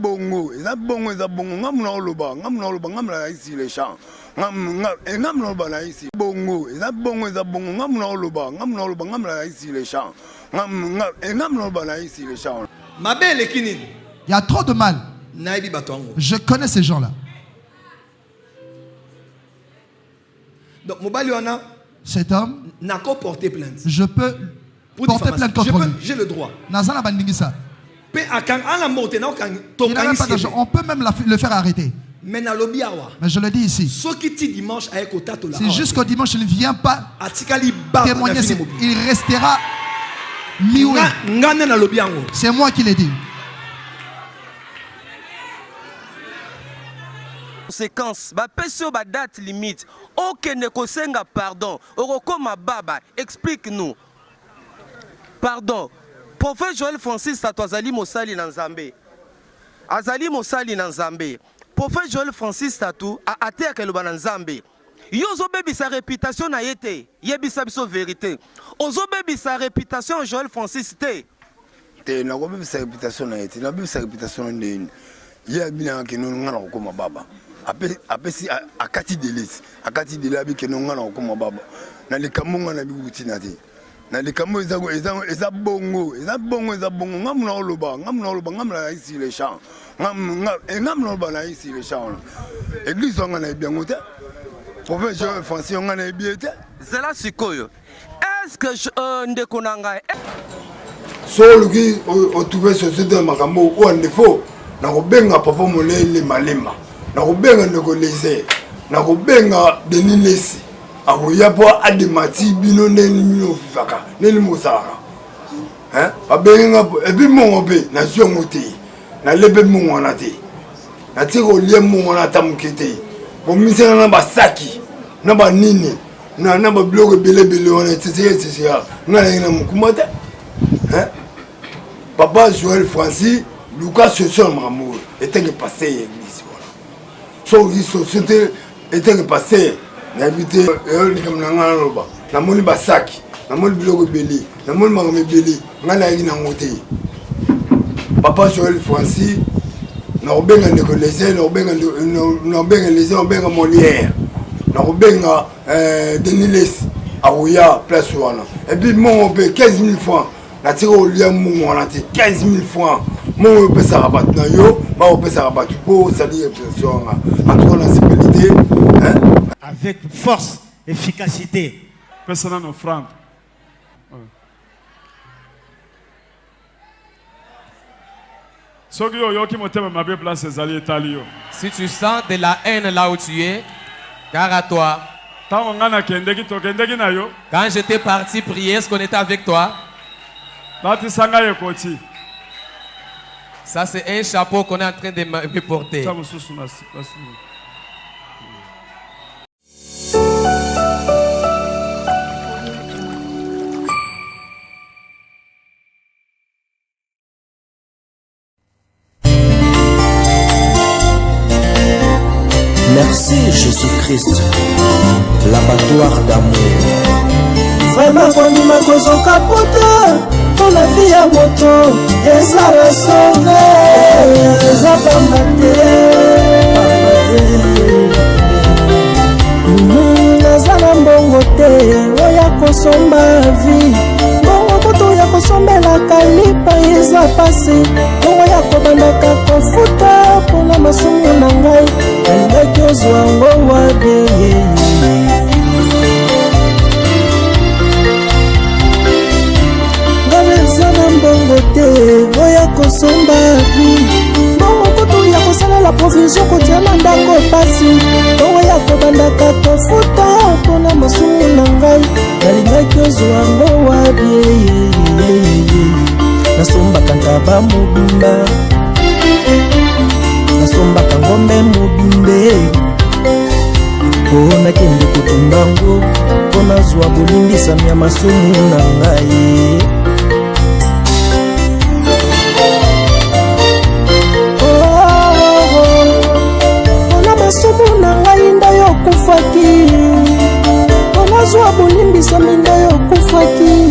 Bongo, il y a bongo, il y a bongo, ngamna ici les champs. Ngamna ici. Bongo, il y a bongo, il y a bongo, ngamna ici les champs. Ngamna ici les champs. Ma belle Kinine. Il y a trop de mal. Je connais ces gens-là. Donc, Mobaliona, cet homme, n'a qu'à porter plainte. Je peux porter plainte contre lui. J'ai le droit. Nazana Bandingisa. On peut même le faire arrêter. Mais je le dis ici. Si jusqu'au dimanche il ne vient pas témoigner, il restera mioué. C'est moi qui l'ai dit. Conséquence, ba date limite. Ok, ne kosenga pardon. Orokoma baba, explique-nous. Pardon. Prophète Joël Francis Tatoazali Mosali Nanzambe. Azali Mosali Nanzambe. Prophète Joël Francis Tatou a até à Keloba Nanzambe. Yozo bebi sa réputation na yete. Yebisa biso vérité. Ozo bebi sa réputation Joël Francis te. Te na bebi sa réputation na yete. Na bebi sa réputation na yete. Yebina ke no ngana okoma baba. Apesi akati delis. Akati delabi ke no ngana okoma baba. Na likamunga na bibuti na te. Na likamo eza bongo, ngamna ici les champs. Ngamna ici les champs. Église on a bien goûté. Prophète Joël Francis on a bien été. Zela sikoyo. Est-ce que ndekonanga Soluki o trouver société makambo ou en défaut. Na ko benga papa molele malema. Na ko benga ndeko lese. Na ko benga denilesi. Akoyapo ademati bino neni mino fifaka neni mosaka hein abenga et puis mon be na siongote na lebe mon wana te na tiko lie mon wana tamukete bo misena na basaki na ba nini na ba blogo belebele wana tete ngala ina mukumata hein papa Joël Francis Lucas Session Mamour était que passé église voilà so il société était que passé n'habité na moni basaki na moni biloko beli na moni makame beli ngana yi na ngote papa Joël Francis na obenga ndeko lese na obenga lese obenga Molière na obenga Deniles aouya place wana et puis mon pe 15 000 francs na tiro olia mon wana te 15 000 francs mon pe sa rabat na yo ba pe sa rabat pour salir pression en tout la sécurité hein avec force, efficacité. Personne offrande. Si tu sens de la haine là où tu es, gare à toi. Quand j'étais parti prier, est-ce qu'on était avec toi? Ça c'est un chapeau qu'on est en train de me porter. Merci Jésus-Christ, l'abattoir d'amour. Vraiment quand nous m'accusons capote, pour la vie à moto, et ça va sauver, ça va mater. Nazala mbongo te, oya kosomba vie. Mbongo koto ya kosombela kalipa eza pasi. Mbongo ya kobandaka kofuta, pona masumu na ngai. Alingaki ozwa ngo wabe. Ngabezana mbongo te, oya kosomba vie. Mbongo koto ya kosalela provision kotiana ndako pasi. Mbongo ya kobandaka kofuta, pona masumu na ngai. Alingaki ozwa ngo wabe. Nasombaka ntaba mobimba, nasombaka ngombe mobimbe, mpona kende kotumbango, mpona zwa bolimbisami ya masumu na ngai. Mpona masumu na ngai nda yo kufaki, mpona zwa bolimbisami nda yo kufaki.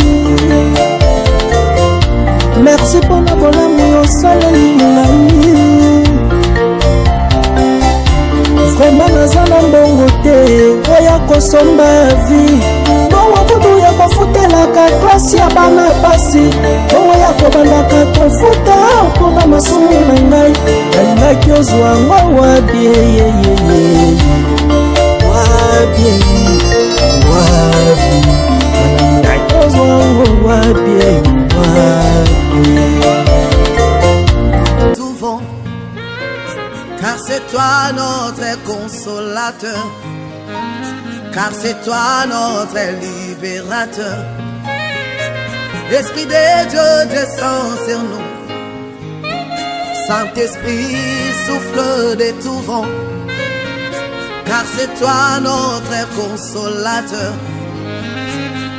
Merci pour la bonne amour, soleil, la nuit. kosomba vi bongo kutu ya kofutelaka klasi ya bana pasi bongo ya kobandaka kofuta mpona masumu na ngai nalingaki ozwango wabie Souvent, car c'est toi notre consolateur, car c'est toi notre libérateur. L'Esprit de Dieu descend sur nous, Saint-Esprit souffle de tout vent, car c'est toi notre consolateur,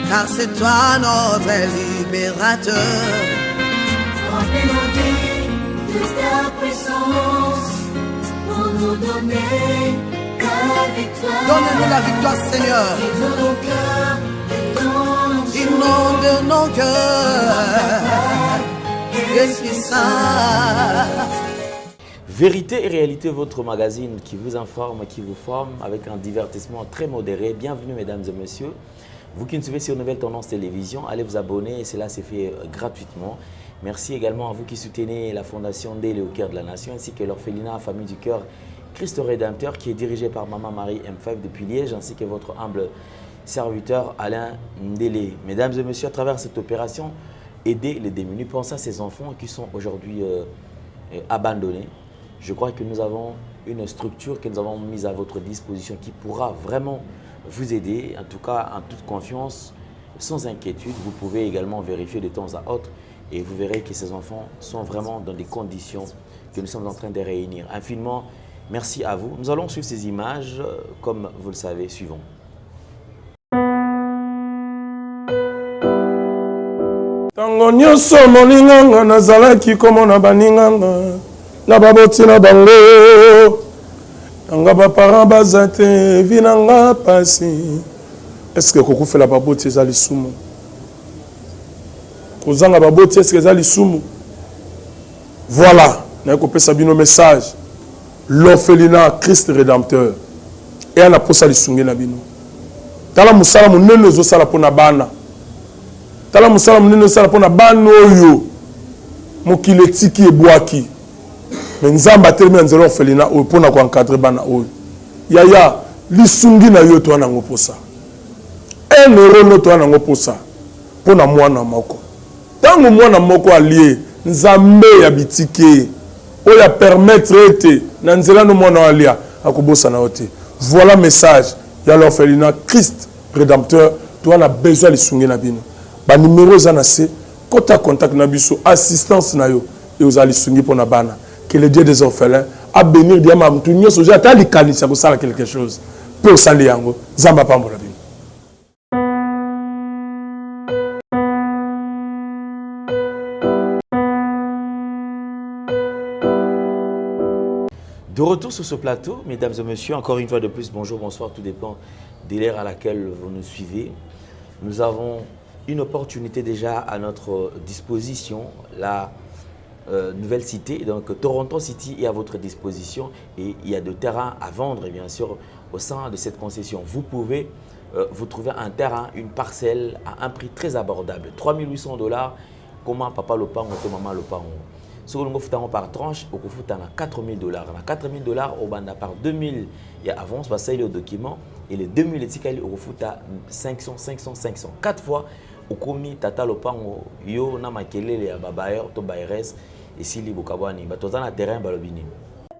car c'est toi notre libérateur. Remplis-nous de ta puissance pour nous donner la victoire. Donne-nous la victoire, Seigneur. Inonde nos cœurs, Esprit Saint. Vérité et réalité, votre magazine qui vous informe, qui vous forme avec un divertissement très modéré. Bienvenue mesdames et messieurs. Vous qui nous suivez sur Nouvelle Tendance Télévision, allez vous abonner et cela s'est fait gratuitement. Merci également à vous qui soutenez la Fondation Ndélé au cœur de la nation ainsi que l'orphelinat Famille du Cœur Christ Rédempteur qui est dirigé par Maman Marie M5 depuis Liège ainsi que votre humble serviteur Alain Ndélé. Mesdames et messieurs, à travers cette opération, aider les démunis, pensez à ces enfants qui sont aujourd'hui abandonnés. Je crois que nous avons une structure que nous avons mise à votre disposition qui pourra vraiment vous aider, en tout cas en toute confiance, sans inquiétude. Vous pouvez également vérifier de temps à autre et vous verrez que ces enfants sont vraiment dans des conditions que nous sommes en train de réunir. Infiniment, merci à vous. Nous allons suivre ces images, comme vous le savez, suivons. Tango nyonso molinganga nazalaki komona baninganga na baboti na bango nanga baparent baza te vi nanga pasi. Est-ce que kokufela baboti eza lisumu? Kozanga baboti est-ce que eza lisumu? Voilà, na kopesa bino message. L'orphelinat Christ Rédempteur et ana posa lisunge na bino. Tala musala munene ezosala pona bana. Tala musala munene ezosala pona bana oyo mokili etiki ebwaki. Mais nzamba atelemi nzela orphelinat oyo pona ko encadrer bana oyo. Yaya lisungi na yo to anango posa. 1 euro no to anango posa pona mwana moko. Tango mwana moko alie nzambe ya bitike oya permettre ete na nzela no mwana alia akobosa na ote. Voilà message ya l'orphelinat Christ Rédempteur to ana besoin lisungi na bino. Ba numéro za na se kota contact na biso assistance na yo et aux alisungi pona bana. Que le Dieu des orphelins a bénir diama mtu nyoso ja tali kanisa ko sala quelque chose. Pe osali yango zamba pambola bino. De retour sur ce plateau, mesdames et messieurs, encore une fois de plus, bonjour, bonsoir, tout dépend de l'ère à laquelle vous nous suivez. Nous avons une opportunité déjà à notre disposition, la nouvelle cité, donc Toronto City est à votre disposition et il y a de terrains à vendre bien sûr au sein de cette concession. Vous pouvez vous trouver un terrain, une parcelle à un prix très abordable, 3 800 $, comment papa lopango, maman lopango. Si vous avez par tranche, vous avez 4 000 $. 4 000 $, vous avez par 2 000 il y a avance, vous avez le document et les 2 000 vous avez 500, 500, 500. 4 fois, vous avez tata lopango, yo na makelele ya babayer to bayres et si li bokabwani, ba tozana terrain balobini.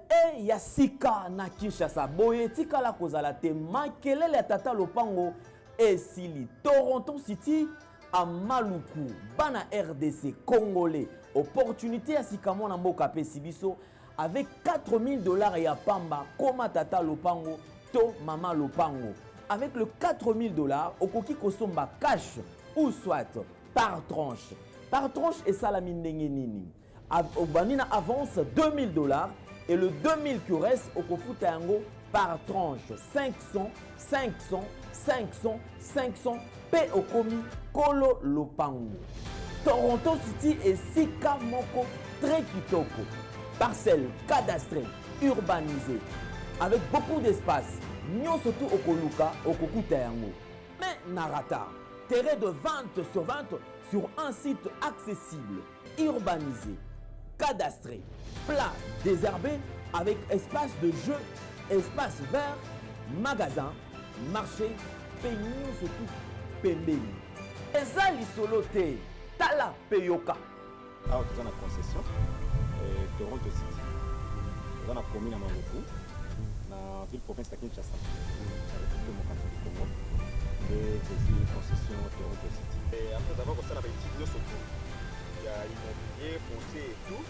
E ya sika na Kinshasa, boye tika la kozala te makelele ya tata lopango et si li Toronto City à Maluku, bana RDC congolais. Opportunité à Sikamo na mboka pe sibiso avec 4 000 $ et à Pamba, koma tata lopango, to mama lopango. Avec le 4 000 $, okoki kosomba cash ou soit par tranche. Par tranche et salami ndenge nini. Obanina avance 2 000 $ et le 2 000 qui reste okofuta yango par tranche 500, 500, 500, 500 pe okomi kolo lopango. Toronto City et Sika Moko très kitoko. Parcelle cadastrée, urbanisée, avec beaucoup d'espace, nyonso tu okoluka okokuta yango. Mais narata, terrain de vente sur un site accessible, urbanisé, cadastré, plat, désherbé, avec espace de jeu, espace vert, magasin, marché, peignon surtout, pembeni. Eza lisolo te, tala peyoka. Alors, tu as une concession, Toronto City. Tu as une commune à Mangoku, dans la ville province de Kinshasa, dans la République démocratique du Congo. Et aussi concession Toronto City. Et après avoir commencé à utiliser surtout, il y a immobilier, foncier et tout.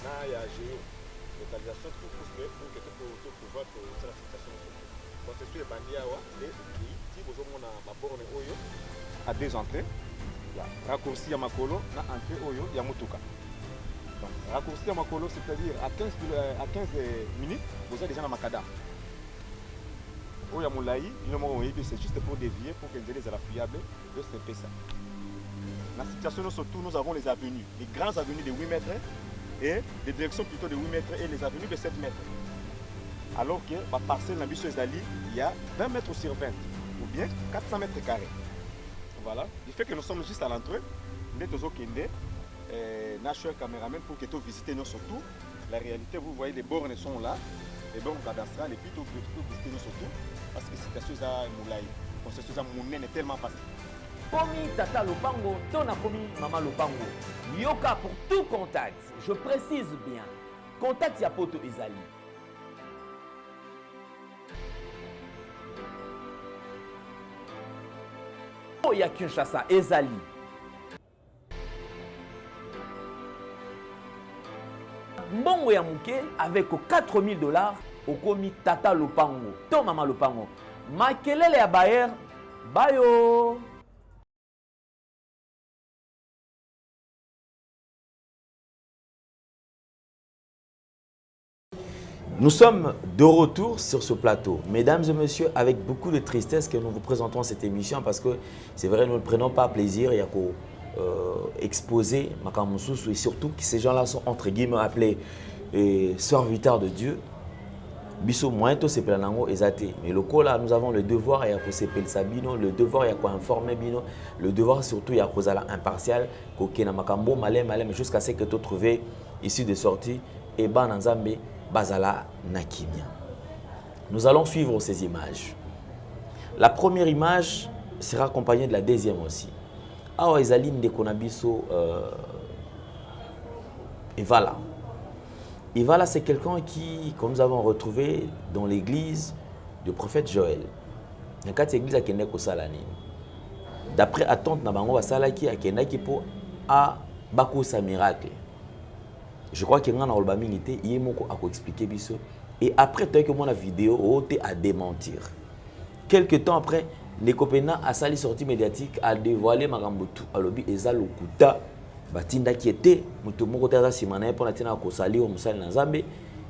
Là, il y a géo, localisation, tout pour que tu puisses pouvoir te la situation. Concession est bandée à si vous avez une borne à deux entrées, raccourci à Makolo, na entrée Oyo, il y a Mutuka. Donc, raccourci à Makolo, c'est-à-dire à 15 minutes, vous êtes déjà dans Makadam. Oya Moulaï, c'est juste pour dévier, pour que les élèves soient fiables de ce ça. Dans la situation, surtout, nous avons les avenues, les grandes avenues de 8 mètres et des directions plutôt de 8 mètres et les avenues de 7 mètres. Alors que la parcelle dans Zali, il y a 20 mètres sur 20 ou bien 400 mètres carrés. Voilà, du fait que nous sommes juste à l'entrée, nous sommes National Cameraman pour que tu visites nous surtout. La réalité, vous voyez, les bornes sont là, les bornes cadastrales, et puis tu peux visiter nous surtout, parce que c'est quelque chose à Moulaï. Donc c'est chose à Mounen est tellement facile. Komi Tata Lopango, Tona Komi Mama Lopango. Yoka pour tout contact, je précise bien. Contact Yapoto Ezali. Ya Kinshasa, Ezali. Mbongo ya muke avec 4 000 $, okomi Tata Lopango, to Mama Lopango. Makelele ya Bayer, bayo. Nous sommes de retour sur ce plateau, mesdames et messieurs, avec beaucoup de tristesse que nous vous présentons cette émission parce que c'est vrai, nous ne prenons pas plaisir, il y a qu'à exposer Makamususu et surtout que ces gens-là sont entre guillemets appelés serviteurs de Dieu. Biso moento c'est planango ezate. Mais le coup là, nous avons le devoir il y a qu'à s'épelle Sabino, le devoir il y a qu'à informer Bino, le devoir surtout il y a qu'à la impartial, qu'aucun makambo malé mais jusqu'à ce que tu trouves ici de sortie et ban en Zambie. Bazala Nakimia. Nous allons suivre ces images. La première image sera accompagnée de la deuxième aussi. Awa Ezaline de Konabiso Evala. Evala, c'est quelqu'un qui, comme nous avons retrouvé dans l'église du prophète Joël. Dans cette église à Kende Kosalani. D'après attente Nabango Basalaki à Kende Kipo a Bako sa miracle. Je crois qu'il y a un album qui a expliqué ça. Et après, tu as que la vidéo à démentir. Quelques temps après, Nekopena a sali sortie médiatique a dévoilé Marambotu à l'objet Eza Lokuta. Batinda qui était, Mutomoko Tera Simana pour la Tina Kosali au Moussal Nazambe,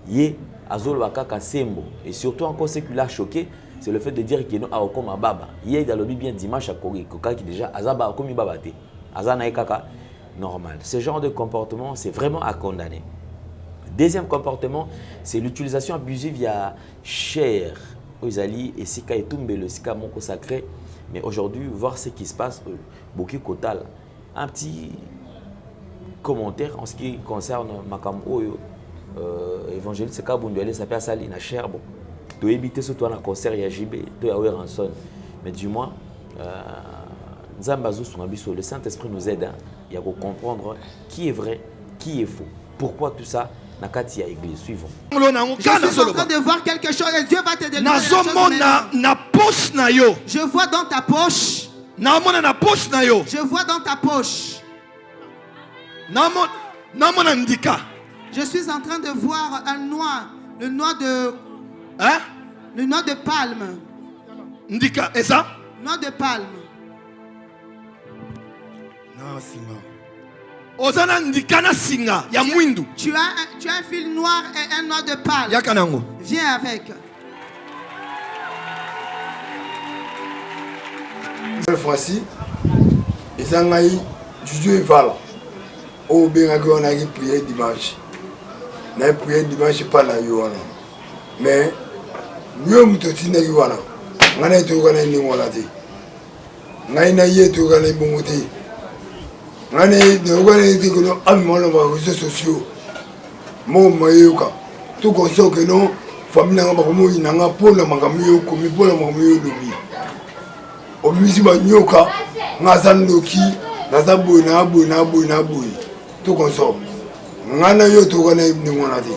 Yé Azol Wakaka Sembo. Et surtout encore ce qui l'a choqué, c'est le fait de dire qu'il y a un Okoma Baba. Yé dans l'objet bien dimanche à Kori, Koka qui déjà Azaba Okomi Babate. Azana Ekaka. Normal. Ce genre de comportement, c'est vraiment à condamner. Deuxième comportement, c'est l'utilisation abusive via chair, Ozali et Sika et Tumbe, le Sika Moko sacré. Mais aujourd'hui, voir ce qui se passe, beaucoup Kotal. Un petit commentaire en ce qui concerne Makam Oyo, évangéliste Kabundouale, ça peut aller na chair. Bon, tu dois éviter ce toi dans concert YJB, tu dois avoir un son. Mais du moins, le Saint-Esprit nous aide à comprendre qui est vrai, qui est faux. Pourquoi tout ça n'a qu'à y église. Suivons. Je suis en train de voir quelque chose et Dieu va te délivrer. Je vois dans ta poche. Je vois dans ta poche. Je suis en train de voir un noix, le noix de palme. Ndika, et ça? Noix de palme. Non, Singa. Ozana ndikana singa ya mwindu. Tu as un fil noir et un noix de palme. Yakanango. Viens avec. Cette fois-ci, Ezangaï, Juju et Vala. Au Bengago, on a prié dimanche. On a prié dimanche pas la Yoana. Mais, Nyo muto tinaki wana. Ngana etoka na ndingo na te. Ngai na ye etoka na bongo te. Ngana etoka na te kono amona ba réseaux sociaux. Mo mayoka. Tout comme ça que non famille nga ba ko mo inanga pona makambo yo komi pona makambo yo lobi. O misi ba nyoka ngasa ndoki naza boy na boy na boy na boy. Tout comme ça. Ngana yo etoka na ndingo na te.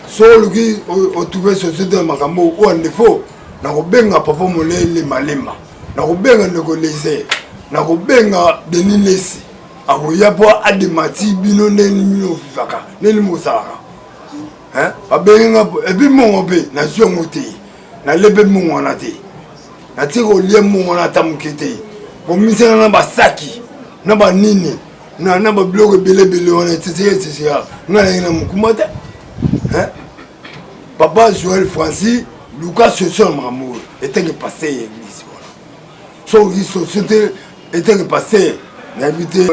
Solo qui o trouvé société makambo ou en défaut na ko benga papa molele malema na ko benga ndeko lese na ko benga Denis Lesi akoya po ademati bino ndeni mino fifaka neni mosaka hein abenga ebi mongo pe na siongo te na lebe mongo na te na tiko lie mongo na tamukete po misena na basaki na ba nini na ba blogo belebele wana tete ngala ina mukumata hein Papa Joël Francis, Lucas Sosson Mamour était que passé l'église. Son société était que passé. N'habité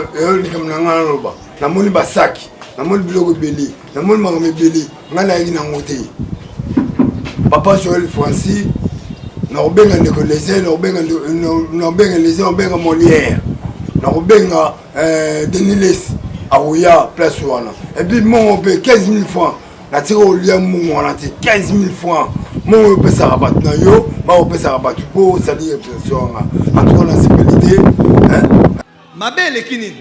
comme Nangaloba, Namoni Basaki, Namoni Blogo Belli, Namoni Magame Belli, Nanaï Nangote. Papa Joël Francis, Norbenga Nicolésé, Norbenga les Norbenga Molière, Norbenga Denis Les, Aouya, Place Ouana. Et puis mon 15 000 francs. Na tiro lia mungu wana te 15 000 francs. Mungu pesa rabat na yo, ba pesa rabat po sali expression en tout cas la sécurité, hein. Ma belle kinine.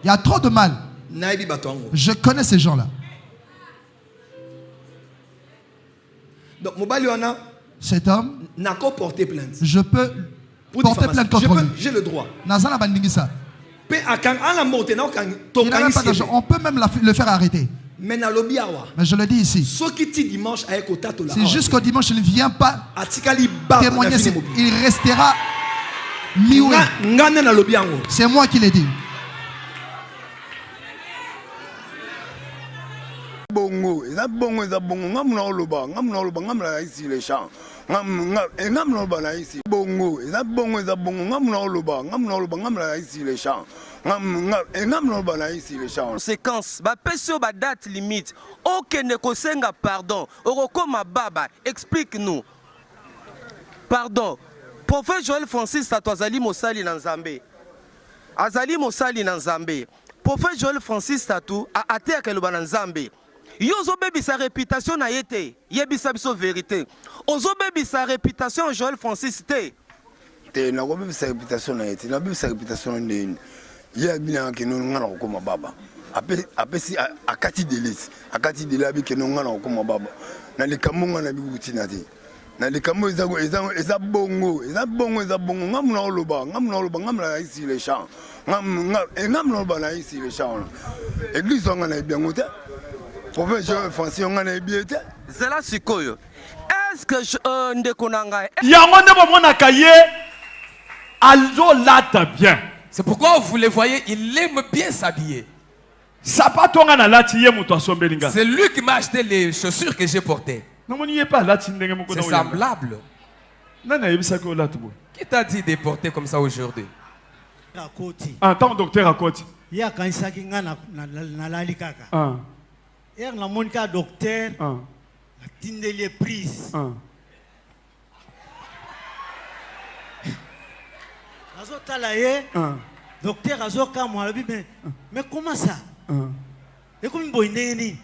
Il y a trop de mal. Naibi batongo. Je connais ces gens-là. Donc mobali wana cet homme n'a qu'à porter plainte. Je peux porter plainte contre lui. J'ai le droit. Nazana bandingisa. On peut même le faire arrêter. Mais je le dis ici. C'est jusqu'au dimanche, il ne vient pas témoigner. Il restera mioué. C'est moi qui l'ai dit. Bongo, eza bongo, ngamna oloba ngamla ici les champs. Ngamna oloba na ici. Bongo, eza bongo, ngamna oloba ngamla ici les champs. Ngamna oloba na ici les champs. Séquence, ba pesio ba date limite. Okende kosenga pardon. Orokoma baba, explique-nous. Pardon. Prophète Joël Francis Tatwazali Mosali na Nzambe. Azali Mosali na Nzambe. Prophète Joël Francis Tatou a até akeloba na Nzambe. Yozo bebi sa réputation na yete, yebisa biso vérité. Ozo bebi sa réputation Joël Francis te. Te na ko bebi sa réputation na yete, na bebi sa réputation ndeni. Ya bina ke no ngana ko ma baba. Apesi akati delisi, akati delabi ke no ngana ko ma baba. Na le kamunga na bikuti na te. Na le kamu eza bongo, ngamna oloba ngamla ici les champs. Ngamna oloba na ici les champs. Église ngana bien ngote. Prophète Francis ngana bien te. Zela sikoyo. Est-ce que ndeko nanga yango nde bomona kaye alzo lata bien. C'est pourquoi vous le voyez, il aime bien s'habiller. C'est lui qui m'a acheté les chaussures que j'ai portées. C'est semblable. Qui t'a dit de porter comme ça aujourd'hui? En tant que docteur à côté. Il y a quand il y a un docteur qui a des prises. Docteur Azoka mais comment ça? Et comme boyné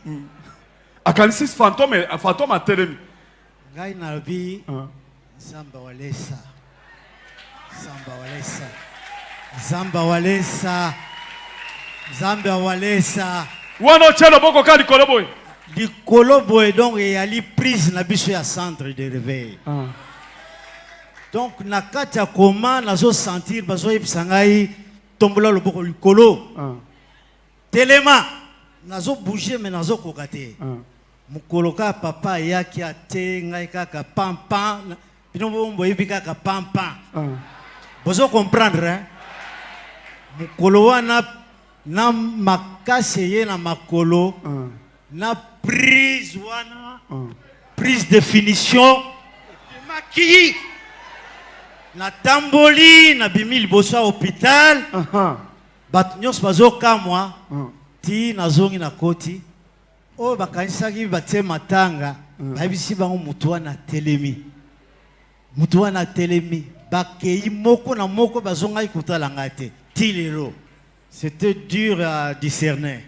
a Kalisis fantôme à Télémi. Gai Nabi Zamba Walesa. Wano chelo boko ka likolo boy. Likolo boy donc il y a li prise na biso ya centre de réveil. Donc na katia koma nazo sentir bazo yebsangai tombola loboko likolo. Telema nazo bouger mais nazo kokate. Mukoloka papa yaki ate ngai kaka pampa bino bombo yebi kaka pampa. Bozo comprendre hein? Mukolo wana na makase na makolo na prise wana prise de finition maki na tamboli na bimili bosa hôpital bat nyos bazoka moi ti nazongi na koti o bakanisaki batie matanga babisi bango mutu wana telemi bakei moko na moko bazongai kotalanga te tilelo. C'était dur à discerner.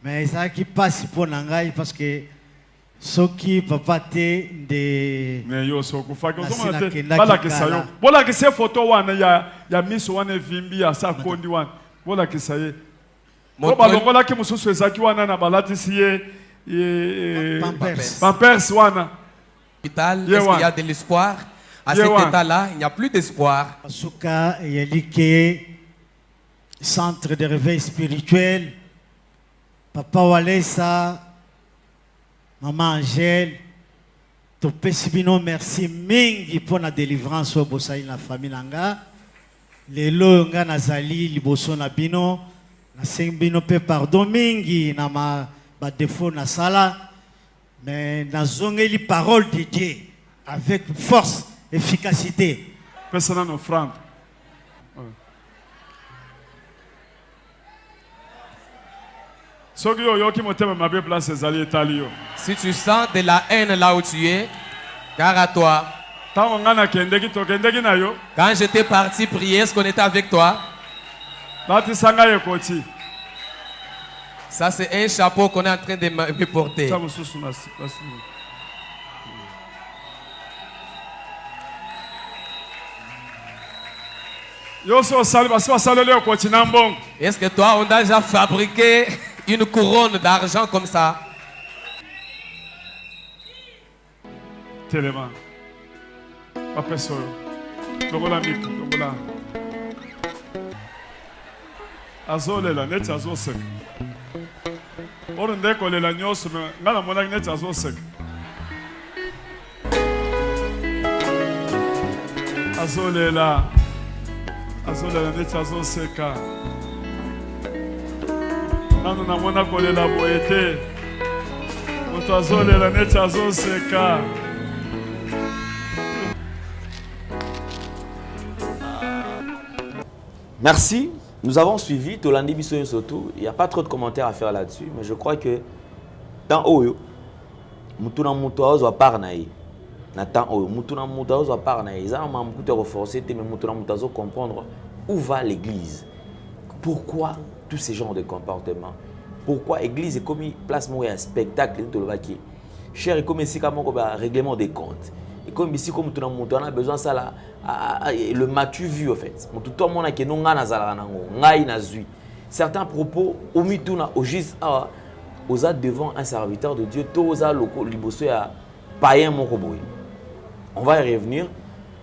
Mais ça qui passe pour Nangai parce que ce qui papa te de. Mais yo so kufaka uzomate bala kisayo. Bola kise photo wana ya miss wana vimbi ya sa kondi wana. Bola kisaye. Ko balongola ki mususu ezaki wana na balati siye Pampers wana. Est-ce qu'il y a de l'espoir? À cet état-là, il n'y a plus d'espoir. Asuka yalike centre de réveil spirituel. Papa Walesa, Maman Angèle, topesi bino merci mingi pour la délivrance au bosai na famille nanga. Lelo nga nazali liboso na bino, na seng bino pe pardon mingi na ma ba défaut na sala. Mais nazongeli parole de Dieu avec force, efficacité. Personne n'offrande. Si tu sens de la haine là où tu es, gare à toi. Quand j'étais parti prier, est-ce qu'on était avec toi? Ça, c'est un chapeau qu'on est en train de me porter. Est-ce que toi, on a déjà fabriqué une couronne d'argent comme ça? Tellement. Papa Soro. Lobola Miko, Lobola. Azolela, net azosek. Orunde kolela nyoso, ngala mona net azosek. Azolela. Azolela net azoseka. Nano namona kolela boete. Moto azolela net azoseka. Merci. Nous avons suivi Tolandi Bisoyo Soto. Il n'y a pas trop de commentaires à faire là-dessus, mais je crois que dans Oyo, Mutuna Mutouazo a parnaï. Nathan Oyo, Mutuna Mutouazo a parnaï. Ils ont beaucoup renforcé, mais Mutuna Mutouazo comprendre où va l'église. Pourquoi tous ces genres de comportements? Pourquoi l'église est comme place un spectacle de l'Ovakie? Cher et comme ici, comme un règlement des comptes. Et comme ici, comme tout le monde a besoin de ça, là, le matu vu en fait. Tout le monde a qui nous certains propos, au mituna, au gis, aux a devant un serviteur de Dieu, tous à libosso à païen mon robot. On va y revenir.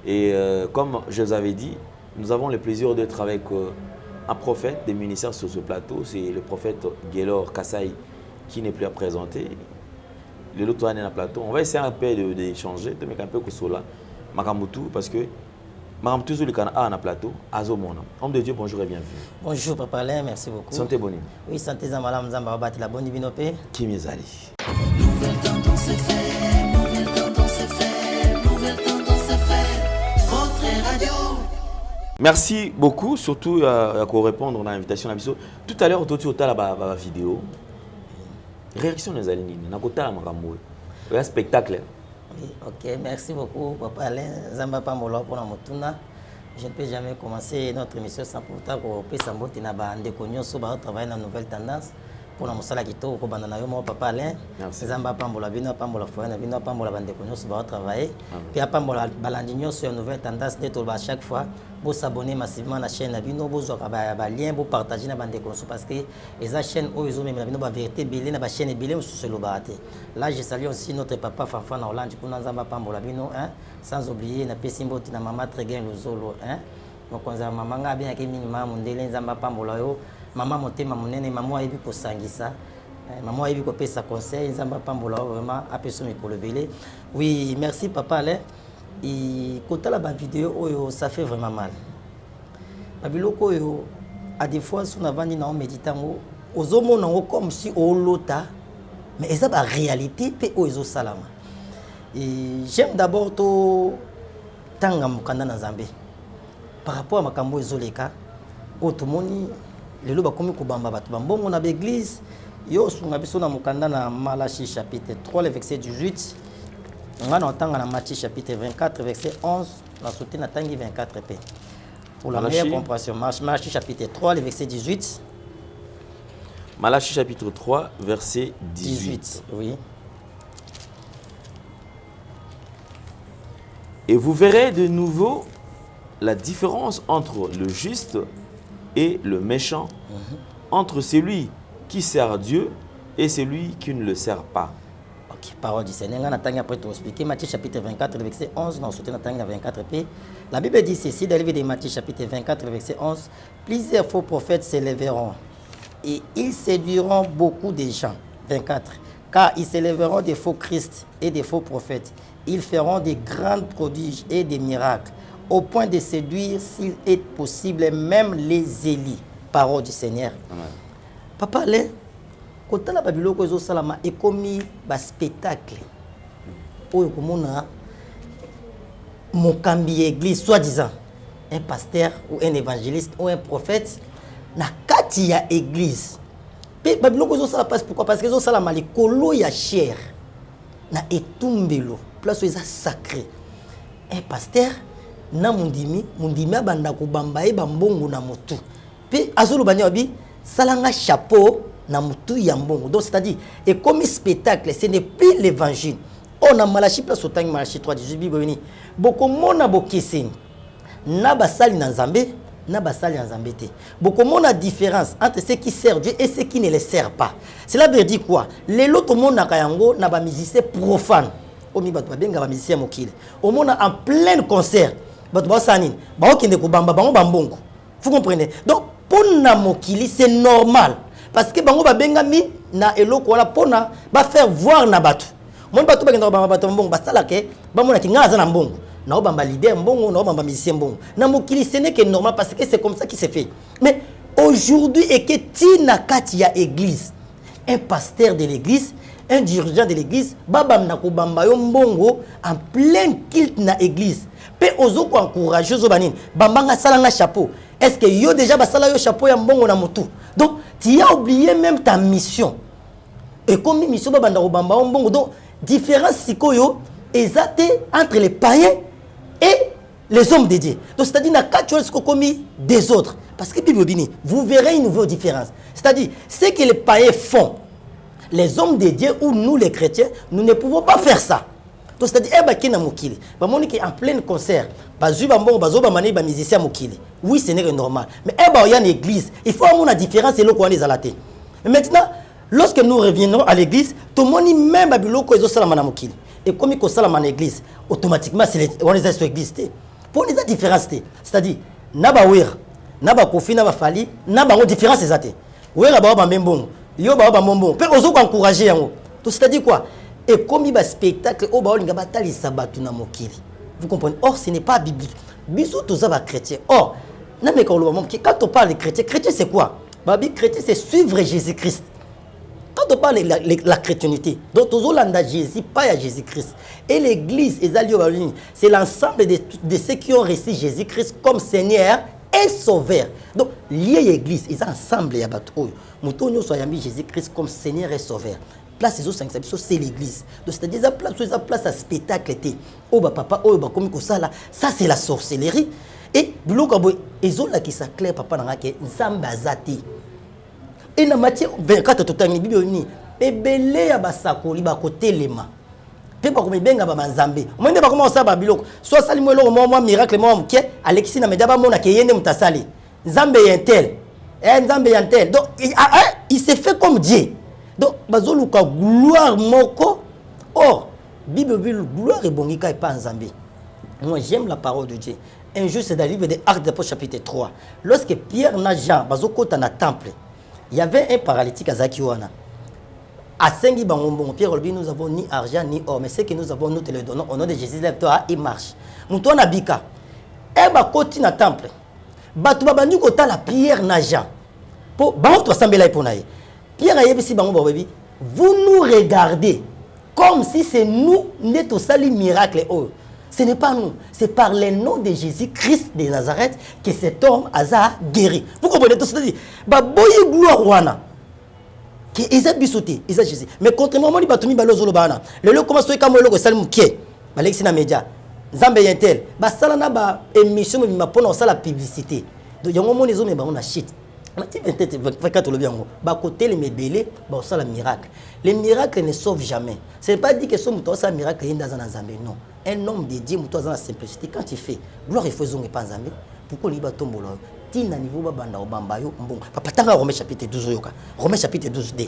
Et comme je vous avais dit, nous avons le plaisir de travailler avec un prophète des ministères sur ce plateau. C'est le prophète Gaylor Kassai qui n'est plus à présenter. Le lot est dans plateau. On va essayer un peu d'échanger, de mettre un peu de cela. Makamutu, parce que Makamutu sur le canal A dans plateau, Azo Mona. Homme de Dieu, bonjour et bienvenue. Bonjour Papa Alain, merci beaucoup. Santé bonne. Oui, santé Zambala Mzamba Rabati, la bonne divinopé. Qui m'est allé. Nouvelle tendance est faite, nouvelle tendance est faite, nouvelle tendance est faite. Votre radio. Merci beaucoup, surtout pour répondre à l'invitation. Tout à l'heure, tu as la vidéo. Réaction des alignés, un spectacle. Oui, ok, merci beaucoup, Papa Alain. Zamba Pambola pour la Motuna. Je ne peux jamais commencer notre émission sans pourtant que Sambote n'a pas de cognon sur le travail dans la nouvelle tendance. Pour la Moussala Kito, pour Banana Yomo, Papa Alain. Zamba Pambola, Bino Pambola Foyana, Bino Pambola Bande cognon sur le travail. Puis à Pambola Balandignon sur la nouvelle tendance, d'être à chaque fois. Vous s'abonner massivement à la chaîne, vous avez lien, vous partagez la bande parce que les chaînes où ils ont même la vérité, la chaîne est belle sur le baraté. Là, je salue aussi notre papa Fanfan Hollande, sans oublier la Pessimbo, la maman très bien le Zolo. Donc, on a maman bien qui minimum, on délai Zamba Pambolayo, maman monté, maman nene, maman a eu pour Sangisa. Maman a eu pour sa conseil, Zamba Pambola, vraiment, après ce micro le belé. Oui, merci papa. Et quand tu as la vidéo, ça fait vraiment mal. La vidéo, à des fois, si on a vendu dans méditant, aux hommes, comme si on l'ota, mais c'est la réalité, puis aux salama. Et j'aime d'abord tout tanga mukanda na Zambie. Par rapport à makambo ezoleka, tout le monde, les loba comme kubamba batu bambongo na l'église, Yo sunga biso na mukanda na Malachie chapitre 3 le verset 18. On va entendre dans Matthieu chapitre 24 verset 11 la sauté na tangi 24 p. Pour la meilleure compréhension, Malachie chapitre 3 le verset 18. Malachie chapitre 3 verset 18. Oui. Et vous verrez de nouveau la différence entre le juste et le méchant, entre celui qui sert Dieu et celui qui ne le sert pas. Ok, parole du Seigneur. On attend après tout expliquer. Matthieu chapitre 24, verset 11. Nous soutenons 24p. La Bible dit ceci, dans le livre de Matthieu chapitre 24, verset 11. Plusieurs faux prophètes s'élèveront et ils séduiront beaucoup de gens. 24. Car ils s'élèveront des faux Christ et des faux prophètes. Ils feront des grands prodiges et des miracles, au point de séduire, s'il est possible, même les élites. Parole du Seigneur. Amen. Papa, quand la Babylone est commis un spectacle, où mon cambi église, soi-disant, un pasteur ou un évangéliste ou un prophète, na kati ya église. Babylone pourquoi? Parce que ça la malikolo ya cher, na etumbelo. Place où ils sont sacrés. Un pasteur, na mundimi abanda kubamba e bambongo na mutu. Puis azulu banyobi salanga chapeau na mutu ya mbongo. Donc c'est-à-dire et comme spectacle, ce n'est plus l'évangile. On a Malachie place au temps Malachie 3:18 Bible ni. Boko mona bokeseni. Na basali na Nzambe, na basali na Nzambe te. Boko mona différence entre ceux qui servent Dieu et ceux qui ne les servent pas. Cela veut dire quoi? Les loto mona kayango na ba musicien profane. Omi bato babenga ba musicien mokile. Au monde en plein concert. Bato ba sanine. Ba okende ko bamba bango bambongo. Vous comprenez? Donc pour na mokili c'est normal parce que bango babenga mi na eloko wala pona ba faire voir na bato. Mon bato bagenda bamba bato mbongo basala ke ba mona ki ngaza na mbongo. Na bamba leader mbongo na bamba musicien mbongo. Na mokili ce n'est que normal parce que c'est comme ça qui se fait. Mais aujourd'hui et que tina katia église, un pasteur de l'église, un dirigeant de l'église, babam na kubamba yo mbongo en plein culte na église. Pe ozoko encourager zo banine, bambanga salanga chapeau. Est-ce que yo déjà basala yo chapeau ya mbongo na mutu? Donc tu as oublié même ta mission. Et comme mission babanda kubamba mbongo, donc différence sikoyo exacte entre les païens et les hommes de Dieu. Donc c'est-à-dire na quatre choses commis des autres parce que Bible dit vous verrez une nouvelle différence. C'est-à-dire ce que les païens font, les hommes de Dieu ou nous les chrétiens, nous ne pouvons pas faire ça. Donc c'est-à-dire en plein concert, musicien mokili. Oui, ce n'est normal. Mais il y a une église, il faut avoir une différence et le coin des alatés. Maintenant, lorsque nous revenons à l'église, tout le monde même babiloko ezo salamana mokili. Et comme il salama l'église, automatiquement c'est on les a sur l'église. Pour les différences, c'est-à-dire naba wer, naba kofi, naba fali, naba on différence exacte. Oui, là-bas ba mbongo. Yo ba mbongo. Pe ozo encourager yango. Donc c'est-à-dire quoi? Et comme il y a un spectacle, vous comprenez? Or, ce n'est pas biblique. Bisous, tous les chrétiens. Or, quand on parle de chrétien, chrétien c'est quoi? Chrétien c'est suivre Jésus-Christ. Quand on parle de la chrétienté, donc tous les Jésus, pas à Jésus-Christ. Et l'église, c'est l'ensemble de ceux qui ont reçu Jésus-Christ comme Seigneur et Sauveur. Donc, lié l'église, ils sont ensemble. Nous sommes Jésus-Christ comme Seigneur et Sauveur. Place c'est l'église. Donc c'est-à-dire la place à spectacle était. Oh bah papa, oh bah comme ça là, ça c'est la sorcellerie. Et biloko boy ezola qui ça clair papa na ke nzamba zati. Et na Matthieu 24 totami Bible ni ebele ya basakoli ba kotelema. Pe ba komi benga ba nzambe. Omende ba comment ça ba biloko. Soit sali mo eloko mo miracle mo mke Alexis na medaba mona ke yende mutasali. Nzambe yentel. Nzambe yentel. Donc il s'est fait comme Dieu. Donc, bazoluka gloire moko. Or, Bible gloire et bonika et pas en Zambie. Moi, j'aime la parole de Dieu. Un jour, c'est dans le livre des Actes des Apôtres, chapitre 3. Lorsque Pierre n'a Jean, bazokota na temple, il y avait un paralytique à Zakiwana. À Sengi Bangombon, Pierre Olbi, nous avons ni argent ni or, mais ce que nous avons, nous te le donnons. Au nom de Jésus, lève-toi et marche. Moutouna Bika. Et bakoti na temple. Batouba bandu kota la Pierre n'a Jean. Pour bango sambela iponaye. Pierre a dit, vous nous regardez comme si c'est nous, notre salut miracle. Ce n'est pas nous, c'est par le nom de Jésus-Christ de Nazareth que cet homme a guéri. Vous comprenez tout ça? Baboye gloire wana. que eza bisoté eza Jésus mais contrairement à batumi balozolo bana le lo comment soy kamo loko salim ke balexi na média Nzambe yentel ba sala na ba émission mi mapona sala publicité donc yango moni zo me ba on a shit mati peut-être fait le bien ba côté les mebele ba sala miracle les miracles ne sauvent jamais c'est pas dit que ce muto ça miracle dans un Nzambe non un homme dédié muto dans la simplicité quand il fait gloire il faut zonge pas Nzambe pourquoi liba tombolo tina niveau ba banda obamba yo mbongo papa tanga Romains chapitre 12 yoka Romains chapitre 12d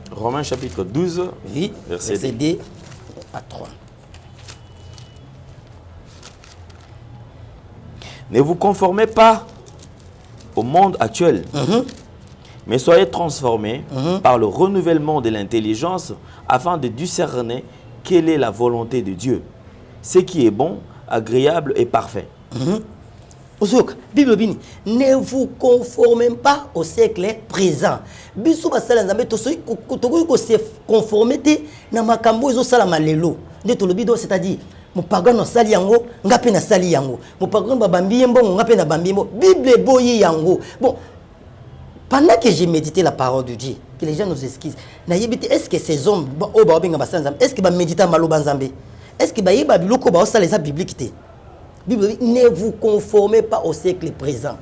Romains chapitre 12 oui, verset D à 3. Ne vous conformez pas au monde actuel, mais soyez transformés par le renouvellement de l'intelligence afin de discerner quelle est la volonté de Dieu, ce qui est bon, agréable et parfait. Bible bini, ne vous conformez pas au siècle présent. Biso basala nzambe to soki ko se conformer te na makambo ezo sala malelo. Nde to lobido c'est-à-dire mo pagano sali yango ngape na sali yango. Mo pagano babambi mbongo ngape na bambi mbo. Bible boyi yango. Bon, pendant que j'ai médité la parole de Dieu, que les gens nous excusent. Na yebite est-ce que ces hommes o ba obenga basala nzambe, est-ce que ba méditer maloba nzambe? Est-ce que ba yeba biloko ba osala les bibliques te? Bible dit, ne vous conformez pas au siècle présent.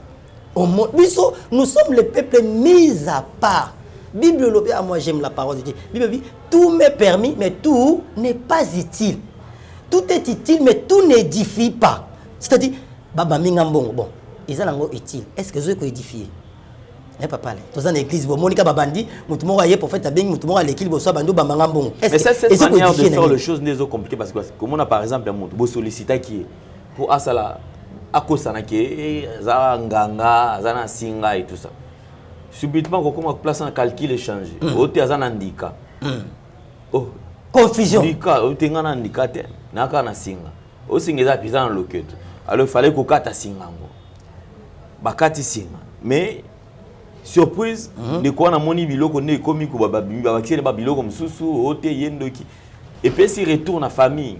Nous sommes le peuple mis à part. Bible dit, moi j'aime la parole de Dieu. Bible dit, tout m'est permis, mais tout n'est pas utile. Tout est utile, mais tout n'édifie pas. C'est-à-dire, Baba Mingambong, bon, ils sont utiles. Est-ce que je peux édifier? Eh papa, dans une église, Monica Babandi, Moutoumora est prophète Abeng, Moutoumora l'équipe, Bosso Bando Bamangambong. Mais cette manière de faire les choses n'est pas compliquée parce que, comme on a par exemple un mot, Bosso sollicita qui est. Pour asala akosana ke za nganga za na singa et tout ça subitement quand on place un calcul et changer ote azana ndika oh confusion ndika ote ngana ndika te naka na singa o singeza pisa na loketo alors il fallait ko kata singa ngo bakati singa mais surprise de quoi na moni biloko ne komi ko baba bakile ba biloko msusu ote yendoki et puis si retourne à famille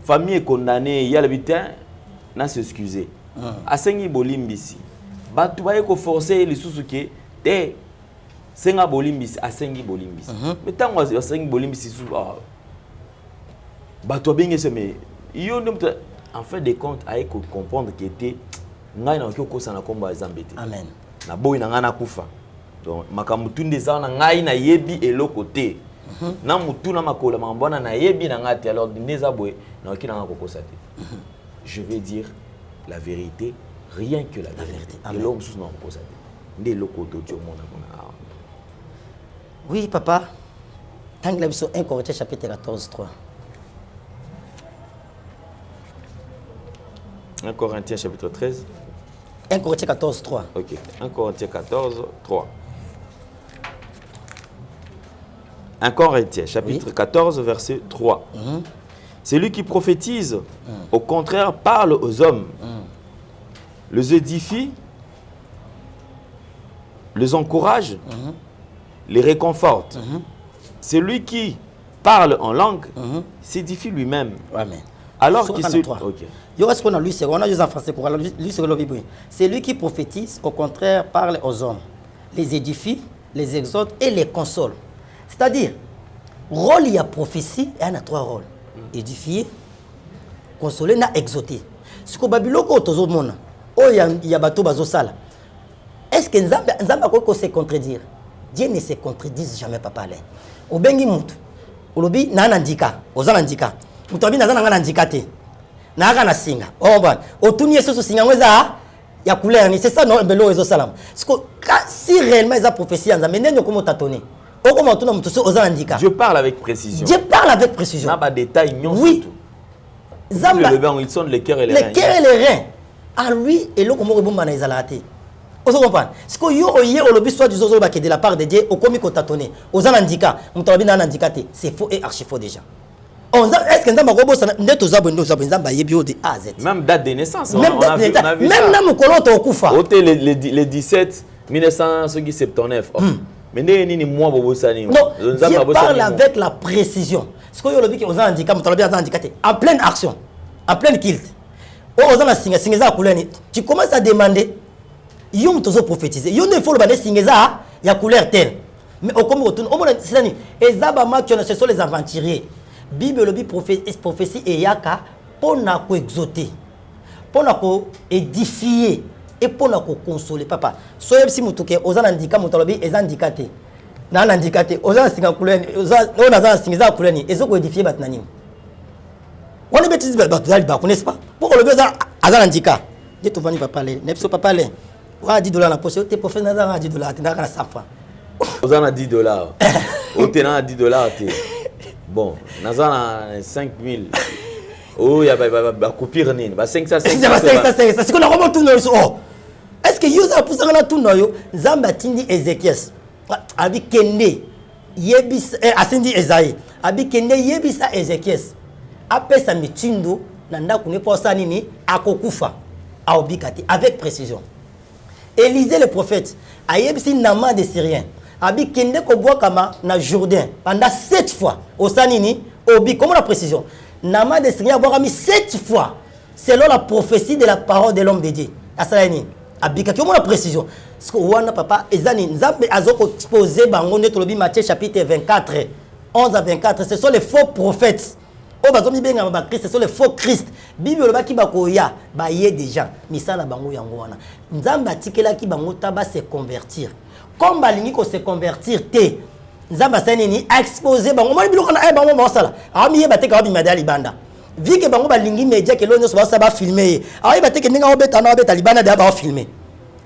famille est condamnée, il y a le butin, n'a s'excuser. Asengi bolimbisi. Batu ba ko forcer les sous-suke, te senga bolimbisi, asengi bolimbisi. Mais tant que asengi bolimbisi sous batu bien se mais yo en fait des comptes à comprendre que était ngai na ko sana komba zambete. Amen. Na boy na ngana kufa. Donc makamutunde za na ngai na yebi eloko te. Na mutu na makola mambona na yebi na ngati alors neza boy na okina ngako kosate. Je vais dire la vérité, rien que la vérité. Et l'homme sous non kosate. Ndé loko to tu mona mona. Oui papa. Tant la vision 1 Corinthiens chapitre 14 3. 1 Corinthiens chapitre 13. 1 Corinthiens 14 3. OK. 1 Corinthiens 14 3. 1 Corinthiens, chapitre 14, verset 3. Celui qui prophétise, au contraire, parle aux hommes, les édifie, les encourage, les réconforte. Celui qui parle en langue s'édifie lui-même. Amen. Alors qu'il se... Celui qui prophétise, au contraire, parle aux hommes, les édifie, les exhorte et les console. C'est-à-dire, rôle, il y a prophétie, et il y a trois rôles. Édifier, consoler, et exhorter. Ce que Babylone, il y a bateau bazosala. Est-ce que Nzambe va se contredire? Dieu ne se contredit jamais, papa. Au bengi mutu, au lobby, na nandika, aux andika. Mutobi na zana nandika te. Na na singa. Oh bon. Au tout nié ce singa weza ya couleur ni c'est ça non belo ezo salam. Si réellement ils a prophétie Nzambe ndenyo comment t'atonner. Je parle avec précision. Je parle avec précision. N'a pas de détails, oui. Zamba, ils sont les cœurs et les reins. Les cœurs et les reins. À lui, et l'autre, comment on a été. Vous comprenez? Ce que yo oye au lobby soit du zozo qui de la part de Dieu, au comique au tâtonné, aux handicats, on t'a bien handicaté. C'est faux et archi faux déjà. Est-ce que Nzamba Robo n'est aux abonnés aux abonnés Nzamba Yebio de A à Z? Même date de naissance. Même date de naissance. Même Namu Koloto au Koufa. Les 17 1979. Mais non, je parle avec la précision. Ce que je dis, on a un handicap, en pleine action, en pleine kilt. Tu commences à demander. Yom tozo prophétiser. Yom il faut le bander singeza ya couleur telle. Mais au comme retourne, au moins c'est ça. Ezaba match ce sont les aventuriers. Bible le prophétie et yaka pour na ko exauter. Pour na ko édifier et pour na ko consoler papa. Soyez si mutuke ozana ndika mutalobi ezandikate. Na ndikate ozana singa couleur ozana za singeza couleur ni ezoko édifier batnani. On est bêtise batali ba connaissez pas. Pour le besoin azana ndika. Je te vani papa le. Nepso papa le. Ouais, $10 la poche, tu peux faire $10, tu n'as pas 100 francs. Vous en avez $10. Vous tenez $10. Bon, nous avons 5 000. Oh, il y a une copie. 500. C'est ce qu'on a vraiment tout. Est-ce que vous avez poussé dans tout noyo? Zamba tindi Ézéchias. Avec Kende. Yebis. Asindi Esaïe. Avec Kende Yebisa Ézéchias. Après ça, mitindo. Nanda kune pas ça nini. Akokufa. Aobikati. Avec précision. Élisée le prophète a yebisi nama des Syriens. Abi kende ko bois kama na Jourdain pendant 7 fois. Au sanini, obi comment la précision. Nama des Syriens a bois kami 7 fois selon la prophétie de la parole de l'homme de Dieu. Asalani. Abi comment la précision. Parce que wana papa ezani nzambe azoko exposer bango ne tolobi Matthieu chapitre 24 11 à 24. Ce sont les faux prophètes. Oh bazomi benga ba Christ, ce sont les faux Christ. Bible le baki bakoya ba yé des gens. Misala bango yango wana. Nzamba tikela ki bango taba se convertir. Comme balingi ko se convertir te. Nzamba saneni exposer bango mo biloko na bango mo sala. Ami ye bateka ba madali banda. Vi ke bango balingi media ke lonyo so ba filmer. Ayi bateke ninga obeta na obeta libana da ba filmer.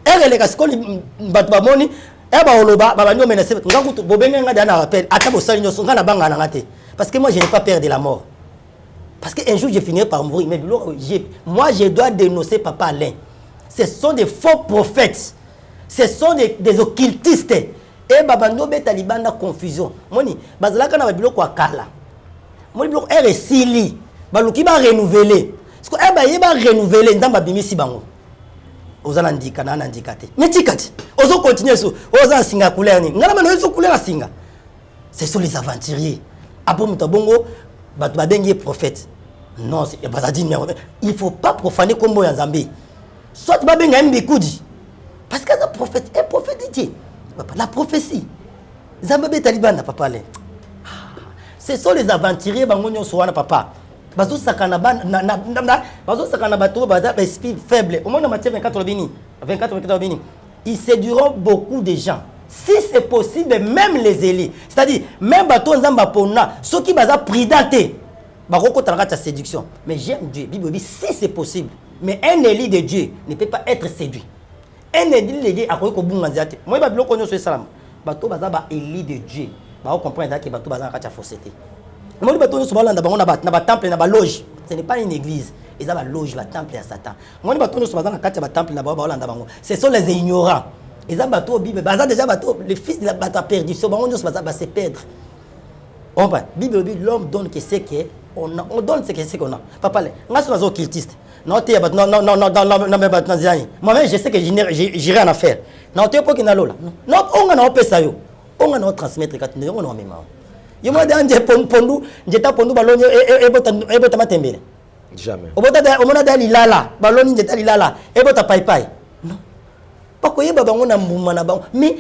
Erele ka skoli batu ba moni e ba oloba ba banyo menase ngaku bobenga nga da na rappel ata bo sali nyoso nga na banga na ngate. Parce que moi je n'ai pas peur de la mort. Parce qu'un jour, je finirai par mourir. Mais moi, je dois dénoncer Papa Alain. Ce sont des faux prophètes. Ce sont des occultistes. Et Babando Taliban a confusion. Moni, Bazalaka na biloko akala. Moni biloko RSili. Baluki ba renouveler. Parce que ba renouveler ndamba bimisi bango. Ozana ndika na ndikate. Mais tikati. Ozo continuer so. Oza singa couleur ni. Ngala mano so couleur singa. Ce sont les aventuriers. Apo mutabongo batu babengi prophète. Non, il ne faut pas profaner comme moi en Zambie. Soit tu vas bien un Bikoudi. Parce que un prophète de Dieu. La prophétie. Zambie Taliban n'a pas parlé. Ce sont les aventuriers bangonyo soana papa. Bazo sakana bazo sakana bato baza esprit faible. Au moins dans Matthieu 24 bini. Ils séduiront beaucoup de gens. Si c'est possible, même les élus. C'est-à-dire, même bato nzamba pona, ceux qui baza pridaté. Baroko ta séduction. Mais j'aime Dieu. Bible dit si c'est possible. Mais un élu de Dieu ne peut pas être séduit. Un élu de Dieu a quoi que bon anziate. Moi je vais connaître ce salam. Bato baza ba élu de Dieu. Ba comprendre que bato baza ka fausseté. Moi bato no soba landa bango na ba temple na ba loge. Ce n'est pas une église. Ils ont la loge, la temple à Satan. Moi bato no soba na ka temple na ba landa bango. Ce sont les ignorants. Ils ont bato Bible. Baza déjà bato le fils de la bata perdu. So bango no soba ba se perdre. On va. Bible dit l'homme donne que c'est que on donne ce qu'on a. Papa, on sont occultistes. Non, moi-même, je sais que j'irai en affaire. Non, tu es pas qui n'a l'eau. Non, on a un peu ça. On a un transmettre quand nous on a même. Il m'a dit pondu, j'étais pondu ballon et botama tembele. Jamais. Au moment d'aller là, ballon j'étais là, et bota pai pai. Non. Pas quoi y on a moumana bang. Mais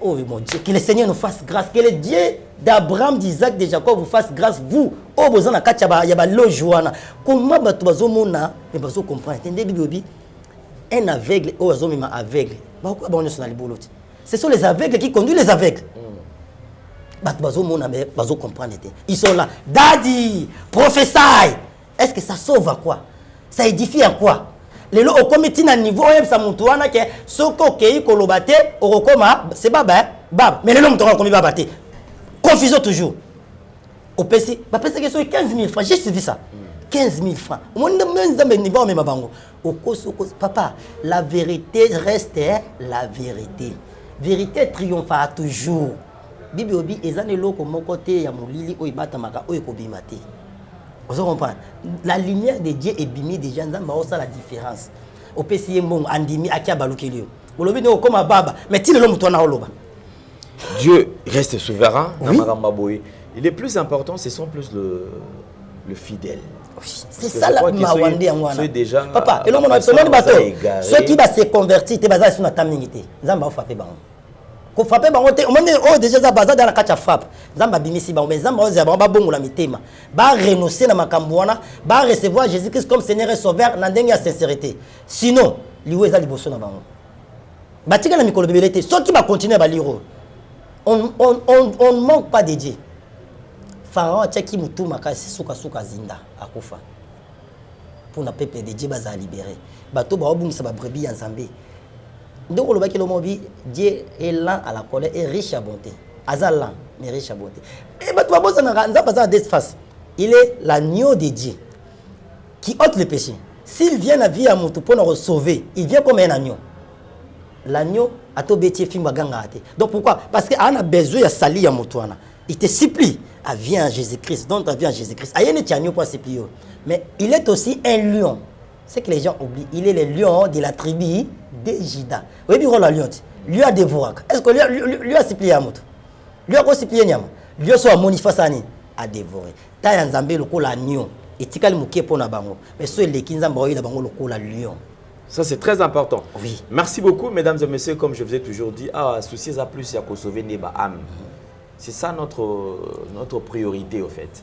oh mon Dieu, que le Seigneur nous fasse grâce, que le Dieu d'Abraham, d'Isaac, de Jacob vous fasse grâce, vous. Oh, vous avez il y a lojoana. Comment vous mona, mais vous comprenez. Un aveugle, oh, vous avez aveugle. Ce sont les aveugles qui conduisent les aveugles. Vous comprenez. Ils sont là. Daddy, prophétie. Est-ce que ça sauve à quoi? Ça édifie à quoi? Les lots au comité à niveau, ça monte que ce qui kolobate, au coma, c'est baba, mais les noms de commis babate. Confusion toujours. Au PC, que c'est 15 000 francs. J'ai suivi ça. 15 000 francs. Papa, la vérité reste la vérité. Vérité triomphera toujours. Bible dit, et zane loko mon côté ya molili o ibata maka o ekobimate. Vous comprenez? La lumière de Dieu est bimée déjà dans la différence. Au PC mon andimi akia balukelio. Olobi no comme baba, mais ti le lomo to na oloba. Dieu reste souverain. Oui. Il est plus important, ce sont plus le fidèle. C'est ça la mawande c'est déjà papa et l'homme ceux qui va se convertir te baza sur na tamingité nzamba frapper bango ko frapper bango te on déjà za baza dans la kacha frappe nzamba bimisi bango mais nzamba oza bango ba bongola mitema ba renoncer na makambo wana ba recevoir Jésus-Christ comme Seigneur et Sauveur na ndenge ya sincérité sinon liwe za liboso na bango batika na mikolo bibelete ceux qui va continuer ba lire on ne manque pas de Dieu. Pharaon a tchaki mutu makasi suka zinda akufa. Pour na peuple de Dieu baza libéré. Bato ba obungisa ba brebis ya Nzambe. Ndoko lo bakelo mobi Dieu est lent à la colère et riche à bonté. Azal lent mais riche à bonté. Et bato ba boza na Nzamba za des face. Il est l'agneau de Dieu qui ôte le péché. S'il vient à vie à mutu pour nous sauver, il vient comme un agneau. L'agneau a tout bêtier film ganga. Donc pourquoi? Parce qu'on a besoin de sali à mutuana. Il te supplie à viens à Jésus-Christ. Donc viens à Jésus-Christ. Aïe ne tient pas supplier. Mais il est aussi un lion. C'est que les gens oublient. Il est le lion de la tribu de Juda. Oui, bien le lion. Lui a dévoré. Est-ce que lui a supplié à mutu? Lui a supplié nyama. Lui a soit monifasani a dévoré. Ta Nzambe le ko la lion. Et tikali mukie pona bango. Mais ceux les kinzamba oyi la bango le ko la lion. Ça, c'est très important. Oui. Merci beaucoup, mesdames et messieurs. Comme je vous ai toujours dit, souciez à plus à sauver Neba âme. C'est ça notre priorité, au fait.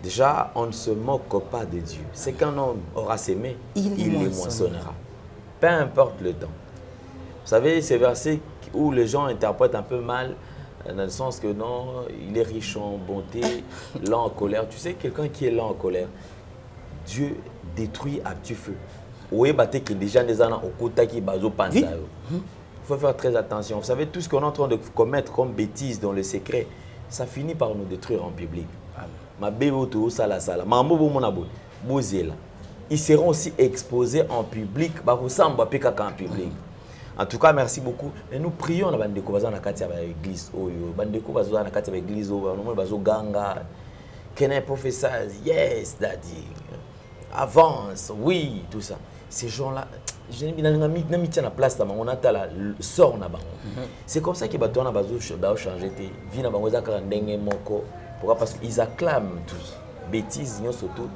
Déjà, on ne se moque pas de Dieu. C'est qu'un homme aura semé, il les moissonnera. Peu importe le temps. Vous savez, ces versets où les gens interprètent un peu mal, dans le sens que non, il est riche en bonté, lent en colère. Tu sais, quelqu'un qui est lent en colère, Dieu détruit à petit feu. Il faut faire très attention. Vous savez, tout ce qu'on est en train de commettre comme bêtises dans le secret, ça finit par nous détruire en public. Ils seront aussi exposés en public. En tout cas, merci beaucoup. Et nous prions dans l'église. Yes, daddy. Avance, oui, tout ça. Ces gens-là, je n'ai mis la place là, on a la sort là-bas. C'est comme ça que les gens ont changé. Pourquoi? Parce qu'ils acclament tous. Bêtises, surtout.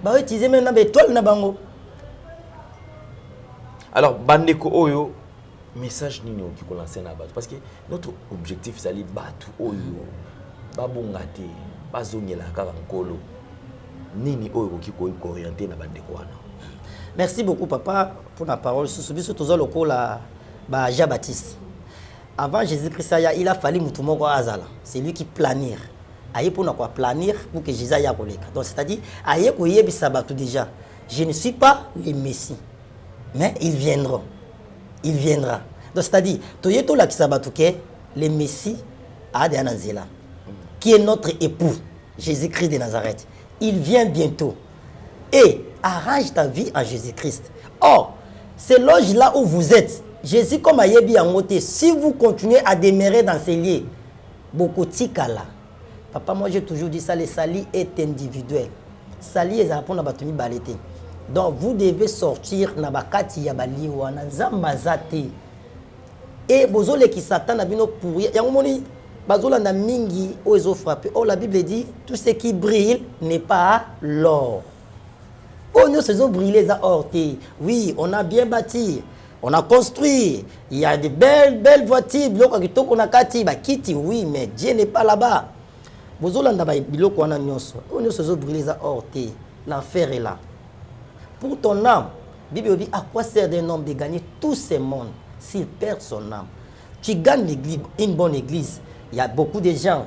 Alors, Bandeko Oyo, message nino qui commence à base. Parce que notre objectif, c'est d'aller battre Oyo, Babongate, Bazongela, Karankolo. Nini Oyo qui est orienté dans Bandeko. Merci beaucoup, papa, pour la parole. Jean-Baptiste. Avant Jésus-Christ, il a fallu Moutoumoko Azala. C'est lui qui planire. Aïe pour planir pour que Jésus aille à Koleka. Donc, c'est-à-dire, aïe pour y sabatou déjà. Je ne suis pas le Messie, mais ils viendront. Il viendra. Donc, c'est-à-dire, Toyeto la Kisabatouke, le Messie a de Anazela, qui est notre époux, Jésus-Christ de Nazareth. Il vient bientôt. Et arrange ta vie en Jésus-Christ. Or, c'est loge là où vous êtes. Jésus, comme Ayebi a monté, si vous continuez à demeurer dans ces lieux, beaucoup de tikala. Papa, moi j'ai toujours dit ça, le sali est individuel. Sali est pour nabatumi balete. Donc vous devez sortir nabakati ya baliwana zambazate. Et bozole qui satan na bino pour yangomoni bazola na mingi ozo frappé. Oh la Bible dit tout ce qui brille n'est pas l'or. Oh nous faisons briller ça or. Oui, on a bien bâti. On a construit, il y a de belles voitures, on a kiti, oui, mais Dieu n'est pas là-bas. L'enfer est là. Pour ton âme, la Bible dit à quoi sert d'un homme de gagner tous ces mondes s'il perd son âme? Tu gagnes l'église, une bonne église, il y a beaucoup de gens,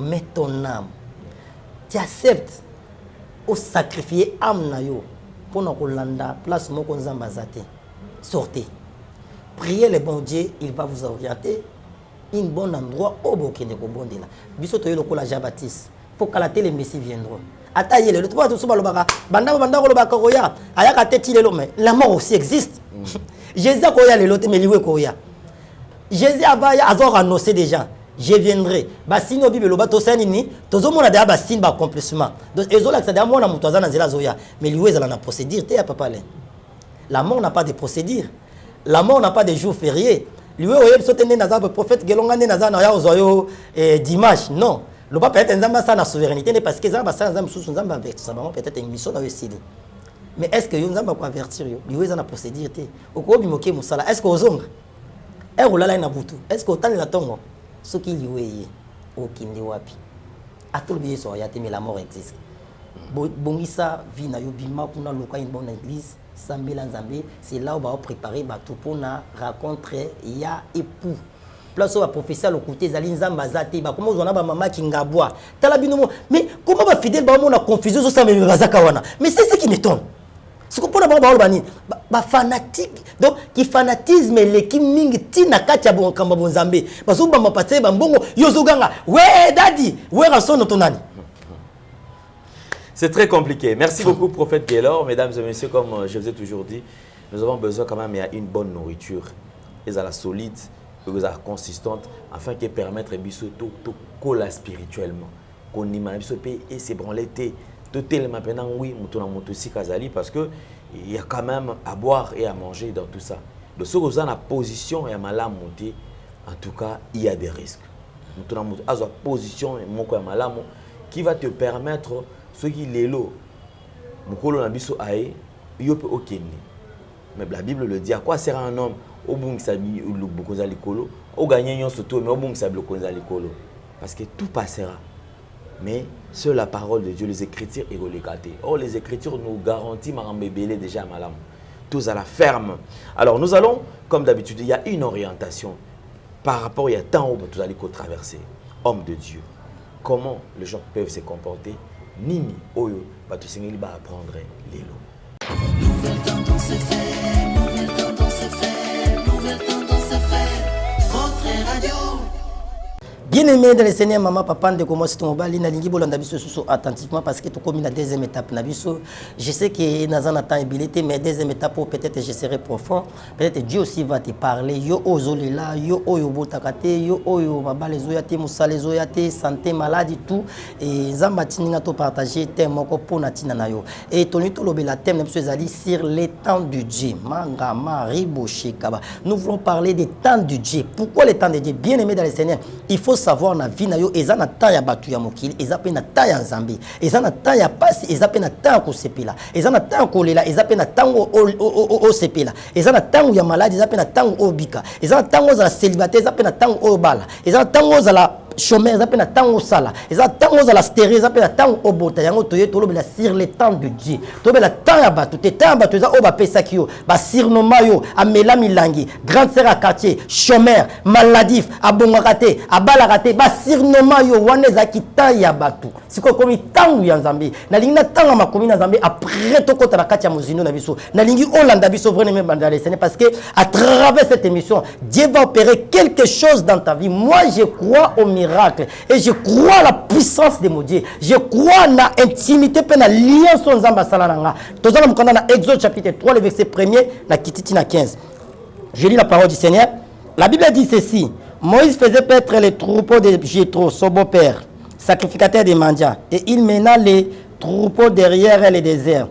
mais ton âme, tu acceptes au sacrifier âme pour nous landa place moko nzambazate. Sortez. Priez le bon Dieu, il va vous orienter un bon endroit au Bokende Kobonde là. Biso toyo lokola Jean-Baptiste. Pour que les messies viendront. Ataye le tout tout ba lobaka. Banda ko lobaka koya. Ayaka teti le mais la mort aussi existe. Jésus koya le lote mais liwe koya. Jésus avaya azor annoncer des gens. Je viendrai. Basino Bible loba to sanini, tozo mona da basin ba accomplissement. Donc ezola que ça da mona mutoza na zela zoya. Mais liwe za na procédure te ya papa le. La mort n'a pas de procédure. La mort n'a pas de jour férié. Lui, le prophète Gelongane dimanche. Non. Le pas peut-être Nzamba ça la souveraineté parce que Nzamba ça Nzamba sous Nzamba avertir ça peut-être une mission dans le style. Mais est-ce que Nzamba quoi avertir yo? Yo za na procédure té. Oko bimoke musala. Est-ce que ozonga? Olala na butu. Est-ce que otani la tongo? Ce qui liweye okinde wapi. A tout bien so ya té mais la mort existe. Bongisa vie na yo bima kuna loka une bonne église. Sambela Nzambe, c'est là où on va préparer bateau pour na rencontrer ya époux. Place où va professeur le côté Zali Nzamba zate ba comment on a ba maman qui ngabwa. Tala binomo mais comment va fidèle ba mon a confusion so ça me bazaka wana. Mais c'est ce qui m'étonne. Ce qu'on peut pas ba bani ba fanatique donc qui fanatisme les qui mingi tina katia bon kamba bon Nzambe. Parce que ba mapate ba mbongo yozoganga. Ouais daddy, ouais rason tonani. C'est très compliqué. Merci beaucoup, prophète Gaylor. Mesdames et messieurs, comme je vous ai toujours dit, nous avons besoin quand même d'une bonne nourriture. Et la solide, et la consistante, afin qu'elle permette de tout coller spirituellement. Qu'on imagine et c'est branlé, tout tellement maintenant, oui, parce qu'il y a quand même à boire et à manger dans tout ça. De ce que vous avez la position et à mal monter, en tout cas, il y a des risques. Nous avons la position qui va te permettre ce qui est là, mukolo na biso aé, yo peut okende. Mais la Bible le dit, à quoi sert un homme au bon qui s'habille le bokonza likolo, au gagner yon soto mais au bon qui s'habille le bokonza likolo, parce que tout passera. Mais seule la parole de Dieu, les Écritures et les gâtés. Or les Écritures nous garantissent marambe belé déjà à malam. Tous à la ferme. Alors nous allons, comme d'habitude, il y a une orientation par rapport il y a tant où tous allez traverser. Homme de Dieu, comment les gens peuvent se comporter? Nini Oyo, Bato Singeli va apprendre l'élo. Nouvelle tendance est faite, nouvelle tendance est faite, nouvelle tendance est faite. Votre radio. Bien aimé dans le Seigneur, maman, papa, de comment c'est ton bali, na lingi bolanda biso susu attentivement parce que tu comme la deuxième étape na biso. Je sais que nazana temps habilité, mais deuxième étape peut-être je serai profond. Peut-être Dieu aussi va te parler. Yo ozolela, yo oyo botakate, yo oyo mabale zoyate, musale zoyate, santé, maladie tout. Et zamba tininga to partager thème moko pona tina na yo. Et toni to lobela thème na biso ezali sur les temps du Dieu. Manga maribo shekaba. Nous voulons parler des temps du Dieu. Pourquoi les temps de Dieu? Bien aimé dans le Seigneur, il faut savoir na vie na yo eza na temps ya batu ya mokili eza pe na temps ya Nzambe eza na temps ya pasi eza pe na temps ko sepela eza na temps ko lela eza pe na tango o sepela eza na tango ya maladi eza pe na tango obika eza na tango za célibataire eza pe na tango obala eza na tango za la chômeur eza pe na tango sala eza tango za la stérile eza pe na tango obota yango toye tolobela sur le temps de Dieu tobela temps ya batu te temps ya batu eza oba pesa kio ba sirnoma yo amela milangi grande sœur à quartier chômeur maladif abongakate abalakate ba sirnoma yo wana eza kita ya batu siko komi tango ya Nzambe na lingi na tango makomi na Nzambe après tokota na kati ya muzino na biso na lingi olanda biso vraiment dans les scènes parce que à travers cette émission Dieu va opérer quelque chose dans ta vie. Moi je crois au miracle et je crois à la puissance de mon Dieu. Je crois à l'intimité et à l'alliance Nzamba salananga. Tozana mukanda na Exode chapitre 3 le verset 1er na kititi na 15. Je lis la parole du Seigneur. La Bible dit ceci. Moïse faisait paître les troupeaux de Jéthro, son beau-père, sacrificateur des mendiants, et il mena les troupeaux derrière le désert.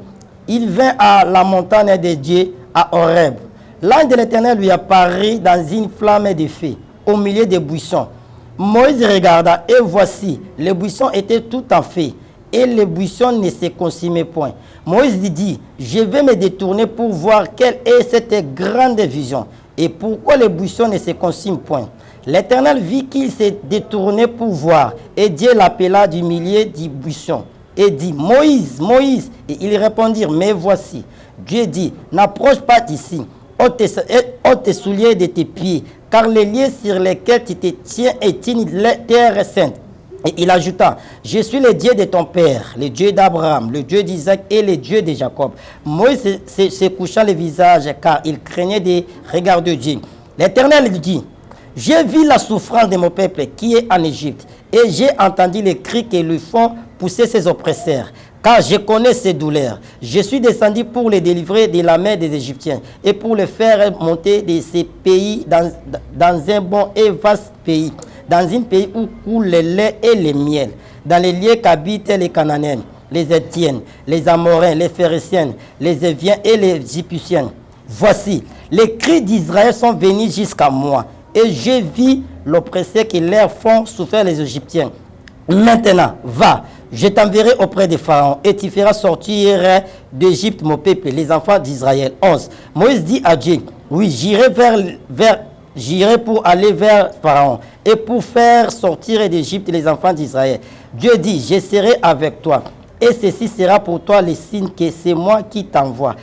Il vint à la montagne de Dieu à Horeb. L'ange de l'Éternel lui apparut dans une flamme de feu au milieu des buissons. Moïse regarda et voici, les buissons étaient tout en feu et les buissons ne se consumaient point. Moïse dit, je vais me détourner pour voir quelle est cette grande vision et pourquoi les buissons ne se consument point. L'Éternel vit qu'il s'est détourné pour voir et Dieu l'appela du milieu du buisson et dit, Moïse, Moïse. Et ils répondirent, mais voici. Dieu dit, n'approche pas d'ici, ôte tes souliers de tes pieds, car les lieux sur lesquels tu te tiens est une terre sainte. Et il ajouta, je suis le Dieu de ton père, le Dieu d'Abraham, le Dieu d'Isaac et le Dieu de Jacob. Moïse se coucha le visage car il craignait de regarder Dieu. L'Éternel lui dit, j'ai vu la souffrance de mon peuple qui est en Égypte et j'ai entendu les cris que lui font pousser ses oppresseurs. Car je connais ses douleurs. Je suis descendu pour les délivrer de la main des Égyptiens et pour les faire monter de ces pays dans un bon et vaste pays, dans un pays où coule le lait et le miel, dans les lieux qu'habitent les Cananéens, les Étiennes, les Amoréens, les Phéréciens, les Éviens et les Jébusiens. Voici, les cris d'Israël sont venus jusqu'à moi et j'ai vu l'oppresseur que leur font souffrir les Égyptiens. Maintenant, va, je t'enverrai auprès des pharaons et tu feras sortir d'Égypte mon peuple, les enfants d'Israël. 11. Moïse dit à Dieu, oui, j'irai pour aller vers Pharaon et pour faire sortir d'Égypte les enfants d'Israël. Dieu dit, je serai avec toi et ceci sera pour toi le signe que c'est moi qui t'envoie.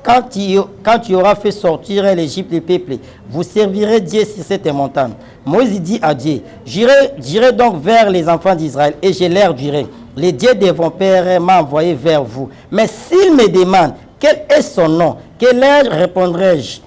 Quand tu auras fait sortir l'Égypte, les peuples, vous servirez Dieu sur cette montagne. Moïse dit à Dieu, j'irai donc vers les enfants d'Israël et je leur dirai, les dieux de vos pères m'ont envoyé vers vous. Mais s'ils me demandent quel est son nom, que leur répondrai-je?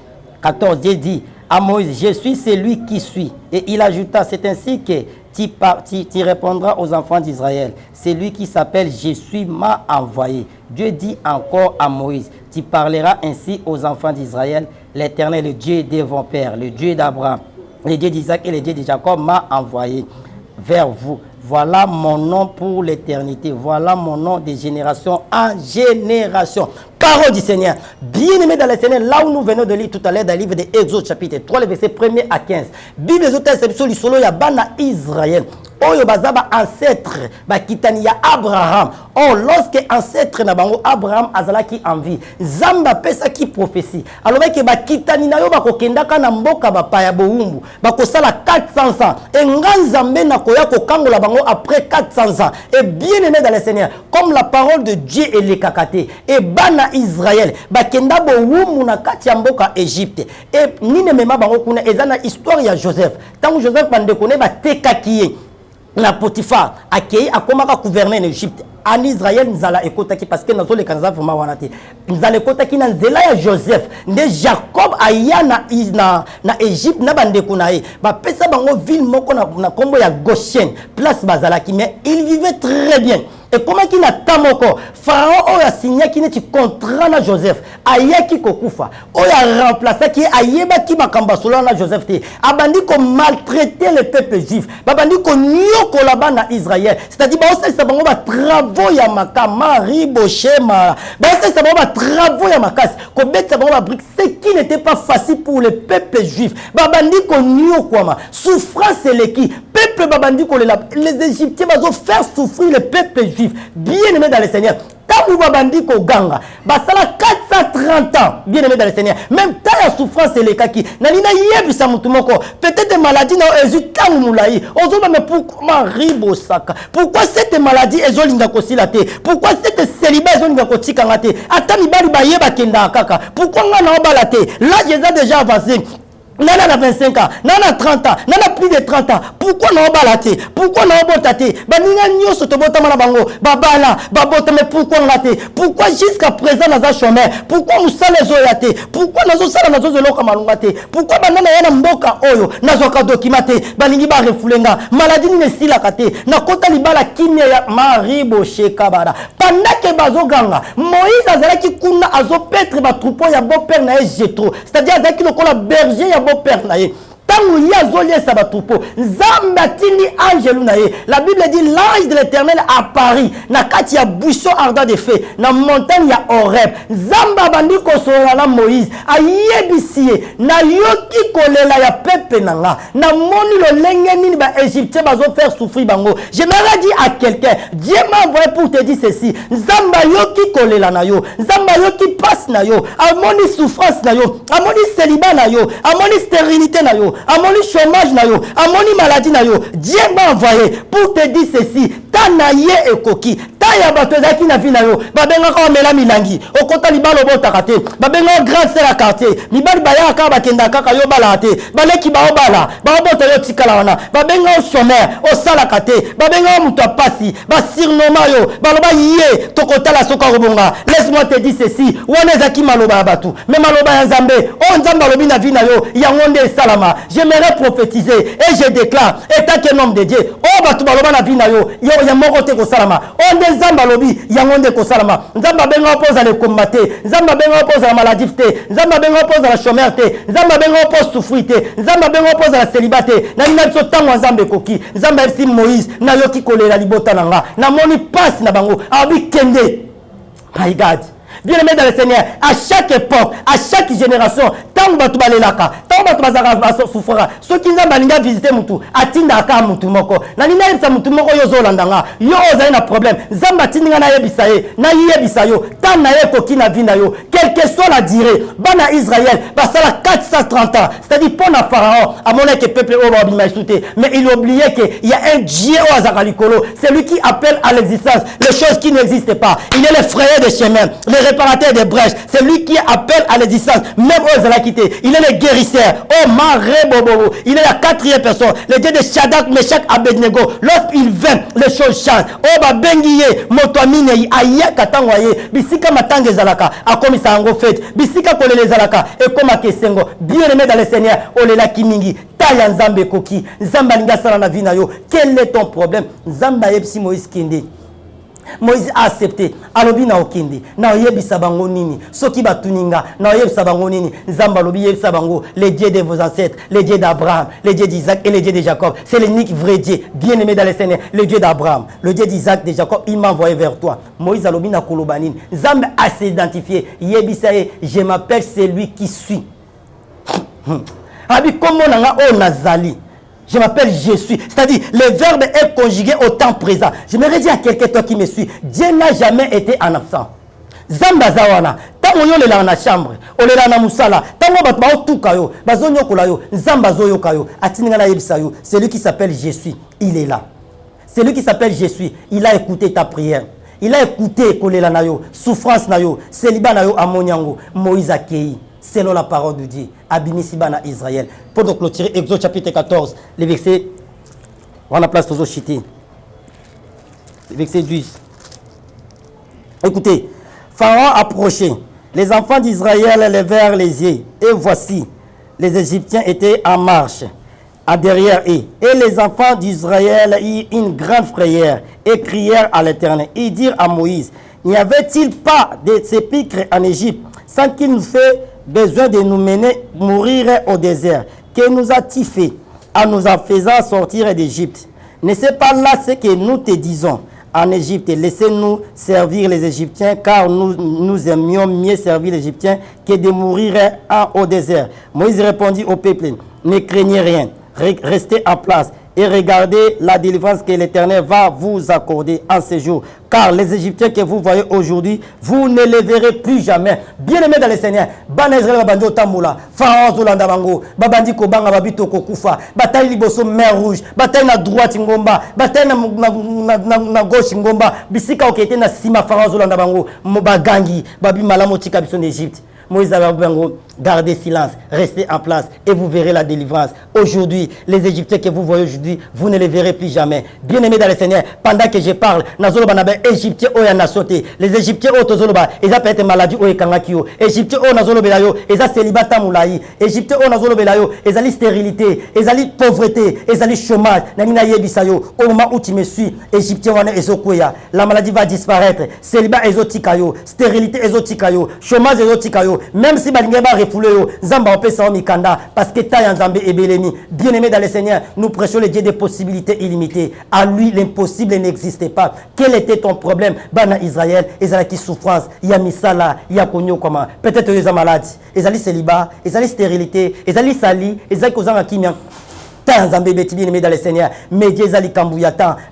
14, Dieu dit à Moïse, je suis celui qui suis. Et il ajouta, c'est ainsi que tu répondras aux enfants d'Israël. C'est lui qui s'appelle Je suis m'a envoyé. Dieu dit encore à Moïse, tu parleras ainsi aux enfants d'Israël. L'Éternel, le Dieu de vos pères, le Dieu d'Abraham, le Dieu d'Isaac et le Dieu de Jacob m'a envoyé vers vous. Voilà mon nom pour l'éternité. Voilà mon nom de génération en génération. Parole du Seigneur. Bien-aimés dans le Seigneur, là où nous venons de lire tout à l'heure dans le livre de Exode chapitre 3, le verset 1er à 15. Bible exception du solo ya bana Israël. Oyo bazaba ancêtre bakitani ya Abraham. Oh, lorsque ancêtre na bango Abraham azalaki en vie, Zamba pesa ki prophétie. Alors que bakitani na yo bakokendaka na mboka bapaya boumbu, bakosala 400 ans. Et nganzambe na koya kokangola bango après 400 ans. Et bien aimé dans le Seigneur, comme la parole de Dieu est le kakate. Et bana Israël, bakenda boumbu na kati ya mboka Égypte. Et nine mema bango kuna ezana histoire ya Joseph. Tant Joseph bande kone ba tekaki na Potiphar akei akomaka gouverner en Égypte. En Israël nzala ekotaki parce que nazo le kanza vraiment wanate nzala ekotaki na nzela ya Joseph nde Jacob aya na Égypte na bande kunae ba pesa bango ville moko na kombo ya Goshen place bazalaki, mais il vivait très bien. Et comment qu'il a tamoko Pharaon a signé qui n'est contrat na Joseph ayaki kokufa a remplacé qui ayeba ki makamba solo na Joseph te abandi ko maltraiter le peuple juif babandi ko nyoko là-bas na Israël, c'est-à-dire ba ça bango ba travaux ya makama riboshema ba ça bango ba travaux ya makas ko beta bango ba brique, ce qui n'était pas facile pour le peuple juif babandi ko nyoko ma souffrance les qui peuple babandi ko les Égyptiens bazo faire souffrir le peuple juif. Bien aimé dans le Seigneur, tant babandi ko ganga basala 430 ans, bien aimé dans le Seigneur, même tant la souffrance et les kaki nalina yebisa mutu moko peut-être maladie na ezutangu mulai ozoba mais pourquoi ribosaka, pourquoi cette maladie ezolinga kosila te, pourquoi cette célibat ezolinga kotika ngate ata mibali bayeba kenda kaka, pourquoi ngana obala te, là j'ai déjà avancé. Nana a 25 ans, nana a 30 ans, nana a plus de 30 ans. Pourquoi n'a pas laté? Pourquoi n'a pas laté? Banina nyoso to bota mana bango, babala, babota mais pourquoi laté? Pourquoi jusqu'à présent naza chômeur? Pourquoi nous sale zoyate? Pourquoi nazo sala nazo zeloka malungate? Pourquoi banana yana mboka oyo nazo ka documenté? Balingi ba refulenga, maladie ni sila kate. Na kota libala kinya ya maribo shekabara. Pendant bazo ganga, Moïse azalaki kuna azo petre ba troupeau ya beau père na Jétro. C'est-à-dire azalaki lokola berger ya beau père na ye. Tangu ya zolie sa ba troupeau, Nzamba tini angelu na ye. La Bible dit l'ange de l'Éternel apparaît na kati ya buisson ardent de feu, na montagne ya Horeb. Nzamba bandi ko sola na Moïse, ayebisiye na yoki kolela ya pepe nanga. Na moni lo lenge nini ba Égyptien bazo faire souffrir bango. Je m'aurais dit à quelqu'un, Dieu m'a envoyé pour te dire ceci. Nzamba yoki kolela na yo, Nzamba yoki passe na yo, amoni souffrance na yo, amoni célibat na yo, amoni stérilité na yo, amoni chômage na yo, amoni maladie na yo. Dieu m'a envoyé pour te dire ceci. Tanaye ekoki, taya bato ezaki na vie na yo. Babenga ko mela milangi, okota libalo botaka te. Babenga grand sœur à quartier. Libali baya ka bakenda kaka yo bala te. Baleki ba obala, ba obota yo tikala wana. Babenga o chômeur, o sala kate. Babenga muto pasi, ba sirnoma yo. Baloba yé, tokota la soka robonga. Laisse-moi te dire ceci. Wana ezaki maloba batu. Mais maloba ya Nzambe, o Nzamba lobi na vie na yo, yangonde salama. J'aimerais prophétiser et je déclare, étant que nom de Dieu, oh batu baloba na vie na yo, ya moko te ko salama. On de Nzamba lobi, yangonde ko salama. Nzamba benga opose le combattre, Nzamba benga opose la maladie te, Nzamba benga opose la chômeur te, Nzamba benga opose souffrir te, Nzamba benga opose la célibataire. Na nina so tango Nzambe koki, Nzamba esi Moïse, na yoki kolela libota nanga. Na moni passe na bango, abi kende. My God. Bien aimé dans le Seigneur, à chaque époque, à chaque génération, tant tango batu balelaka tango batu bazaka souffrira soki nzambe alinga visiter mutu atindaka mutu moko na nina yebisa mutu moko yo zolandanga yo ozali na problème nzambe atindinga na yebisa ye na yebisa yo tan na ye koki na vie na yo quelle que soit la durée bana Israël basala 430 ans c'est-à-dire pour na pharaon à mon que peuple o babima sauté mais il oubliait que il y a un Dieu au Azacalicolo, c'est lui qui appelle à l'existence les choses qui n'existent pas. Il est le frayeur des chemins, le réparateur des brèches, c'est lui qui appelle à l'existence même aux Zalakité. Il est le guérisseur, oh Maré Bobo, il est la quatrième personne, le Dieu de Shadrach, Meshach, Abednego. Lorsqu'il vient, les choses changent. Oh Babengiye, Motoamine, Aya Katangwaye, Bisika Matange Zalaka, a commis ça en fait, Bisika Kolele Zalaka, et comme à Kesengo, bien aimé dans le Seigneur, Olela Kimingi. Taya Nzambe koki Nzamba linga sala na vie na yo. Quel est ton problème? Nzamba yebisi Moïse kende. Moïse a accepté. Alobi na okende. Na yebisa bango nini? Soki batuninga na yebisa bango nini? Nzamba lobi yebisa bango les dieux de vos ancêtres, les dieux d'Abraham, les dieux d'Isaac et les dieux de Jacob. C'est l'unique vrai Dieu, bien aimé dans le Seigneur, le Dieu d'Abraham, le Dieu d'Isaac, de Jacob, il m'a envoyé vers toi. Moïse alobi na kolobanine. Nzamba a s'identifié. Yebisa je m'appelle celui qui suit. Abi comment on nazali. Je m'appelle je suis. C'est-à-dire, le verbe est conjugué au temps présent. Je me redis à quelqu'un toi qui me suit. Dieu n'a jamais été en absent. Zamba zawana. Tant on est dans la chambre, on est dans la musala. Tant on bat tout kayo, bazonyo kolayo, zamba zoyo kayo, atininga na yebisayo. C'est lui qui s'appelle je suis. Il est là. C'est lui qui s'appelle je suis. Il a écouté ta prière. Il a écouté kolela nayo, souffrance nayo, célibat nayo amonyango, Moïse Akei. Selon la parole de Dieu, Abimisibana Israël. Pour donc clôturer, Exode chapitre 14, les versets, on a place aux chité. Verset 10. Écoutez, Pharaon approchait, les enfants d'Israël levèrent les yeux, et voici, les Égyptiens étaient en marche, à derrière eux. Et les enfants d'Israël eurent une grande frayeur, et crièrent à l'Éternel. Ils dirent à Moïse, n'y avait-il pas de sépulcres en Égypte, sans qu'il nous fait besoin de nous mener mourir au désert? Que nous a-t-il fait en nous en faisant sortir d'Égypte? Ne c'est pas là ce que nous te disons en Égypte, laissez-nous servir les Égyptiens, car nous aimions mieux servir les Égyptiens que de mourir au désert. Moïse répondit au peuple, ne craignez rien, restez en place et regardez la délivrance que l'Éternel va vous accorder en ce jour. Car les Égyptiens que vous voyez aujourd'hui, vous ne les verrez plus jamais. Bien-aimés dans le Seigneur, Bana Israël babandi otambola, Pharaon zolanda bango, babandi kobanga babito kokufa, bataille liboso mer rouge, bataille na droite ngomba, bataille na gauche ngomba, bisika okete na sima Pharaon zolanda bango, mobagangi, babi malamo tika biso d'Égypte. Moïse avait gardez silence, restez en place et vous verrez la délivrance. Aujourd'hui, les Égyptiens que vous voyez aujourd'hui, vous ne les verrez plus jamais. Bien-aimés dans le Seigneur, pendant que je parle, Égyptiens ont sauté. Les Égyptiens ont tozoloba, ils ont peut-être maladie au ekangakio. Égyptiens ont nazolobelayo, ils ont célibat tamulaï. Égyptiens ont nazolobelayo, ils ont stérilité, ils ont pauvreté, ils ont chômage. Nanina yebisayo, au moment où tu me suis, Égyptiens wana ezokoya, la maladie va disparaître. Célibat ezotikayo, stérilité ezotikayo, chômage ezotikayo. Même si balingeba refoulé yo, Zamba opesa mikanda parce que ta Nzambe ebelemi. Bien-aimé dans le Seigneur, nous prêchons le Dieu des possibilités illimitées. À lui l'impossible n'existait pas. Quel était ton problème? Bana Israël, ezalaki souffrance, il y a misala, il y a konyo comment. Peut-être ils ont maladie, ezali célibat, ezali stérilité, ezali sali, ezali kozanga kimia. Bien-aimé dans le Seigneur,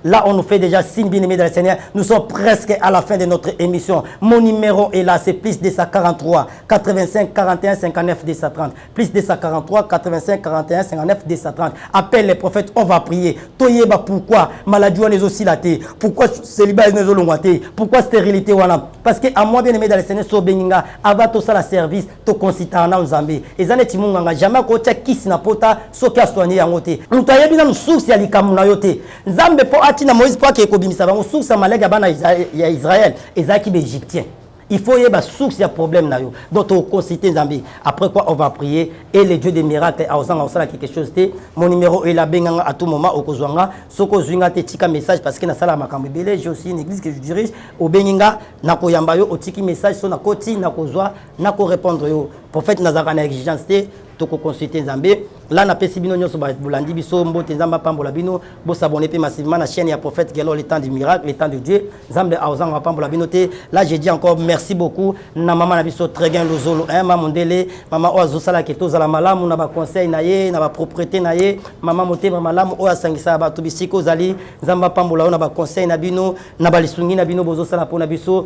là on nous fait déjà signe, bien-aimé dans le Seigneur. Nous sommes presque à la fin de notre émission. Mon numéro est là, c'est plus 243 85 41 59 230. Plus 243 85 41 59 230. Appelle les prophètes, on va prier. Toyeba pourquoi maladie on aussi la thé, pourquoi célibat est nezolongwaté, pourquoi stérilité wana. Parce que à moi bien-aimé dans le Seigneur, so beninga ava to sala service to concitana en Zambie. Ezane timunganga jamais ko tia kisi na pota so ka soigner yango. Mutayebi na source ya likamu na yote. Nzambe po atina Moïse po ke kobimisa bango source malega bana ya Israël ezaki be égyptien. Il faut y avoir source ya problème na yo. Donc on concite Nzambe. Après quoi on va prier et le Dieu des miracles a osana quelque chose te. Mon numéro est là benganga à tout moment au kozwanga. Soko zwinga te tika message parce que na sala makambo belé, j'ai aussi une église que je dirige au benginga na koyamba yo otiki message so na koti na kozwa na ko répondre yo. Prophète nazaka na exigence te. toko consulter Nzambe là na pesi bino nyonso ba bolandi biso mbote Nzamba pambola bino bo s'abonner pe massivement na chaîne ya prophète Gelo le temps du miracle le temps de Dieu Nzambe aozanga pambola bino te là je dis encore merci beaucoup na maman na biso très bien lozolo maman Mondele maman oazo sala ke tozala malamu na ba conseil na ye na ba propriété na ye maman motema malamu oya sangisa ba to bisiko zali Nzamba pambola na ba conseil na bino na ba lisungi na bino bozo sala pona biso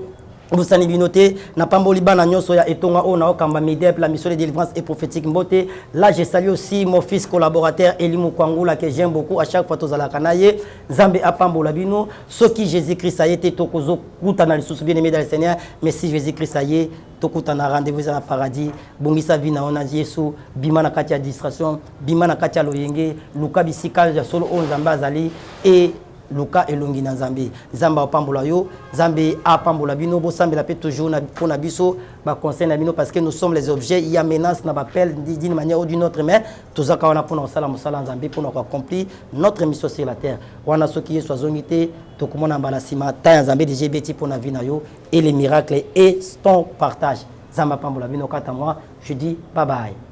Bosani binoté na pamboli bana nyonso ya etonga o na okamba midep la mission de délivrance et prophétique mbote là je salue aussi mon fils collaborateur Elimu Kwangula que j'aime beaucoup à chaque fois tozala kanaye Nzambe apambola bino soki Jésus-Christ a été tokozo kutana lisusu bien aimé dans le Seigneur mais si Jésus-Christ a été tokutana rendez-vous dans le paradis bongisa vina ona Yesu bima na kati ya distraction bima na kati ya loyenge luka bisika ya solo o Nzambe azali et Luka elongi na Nzambe Nzamba apambola yo Nzambe apambola bino bo sambela pe toujours na pona biso ba conseil na bino parce que nous sommes les objets il y a menace na appel d'une manière ou d'une autre mais tozaka wana pona sala musala Nzambe pona ko accomplir notre mission sur la terre wana soki yeso azongité to komona mbala sima ta Nzambe de GBT pona vina yo et les miracles et ton partage Nzamba apambola bino kata moi je dis bye bye.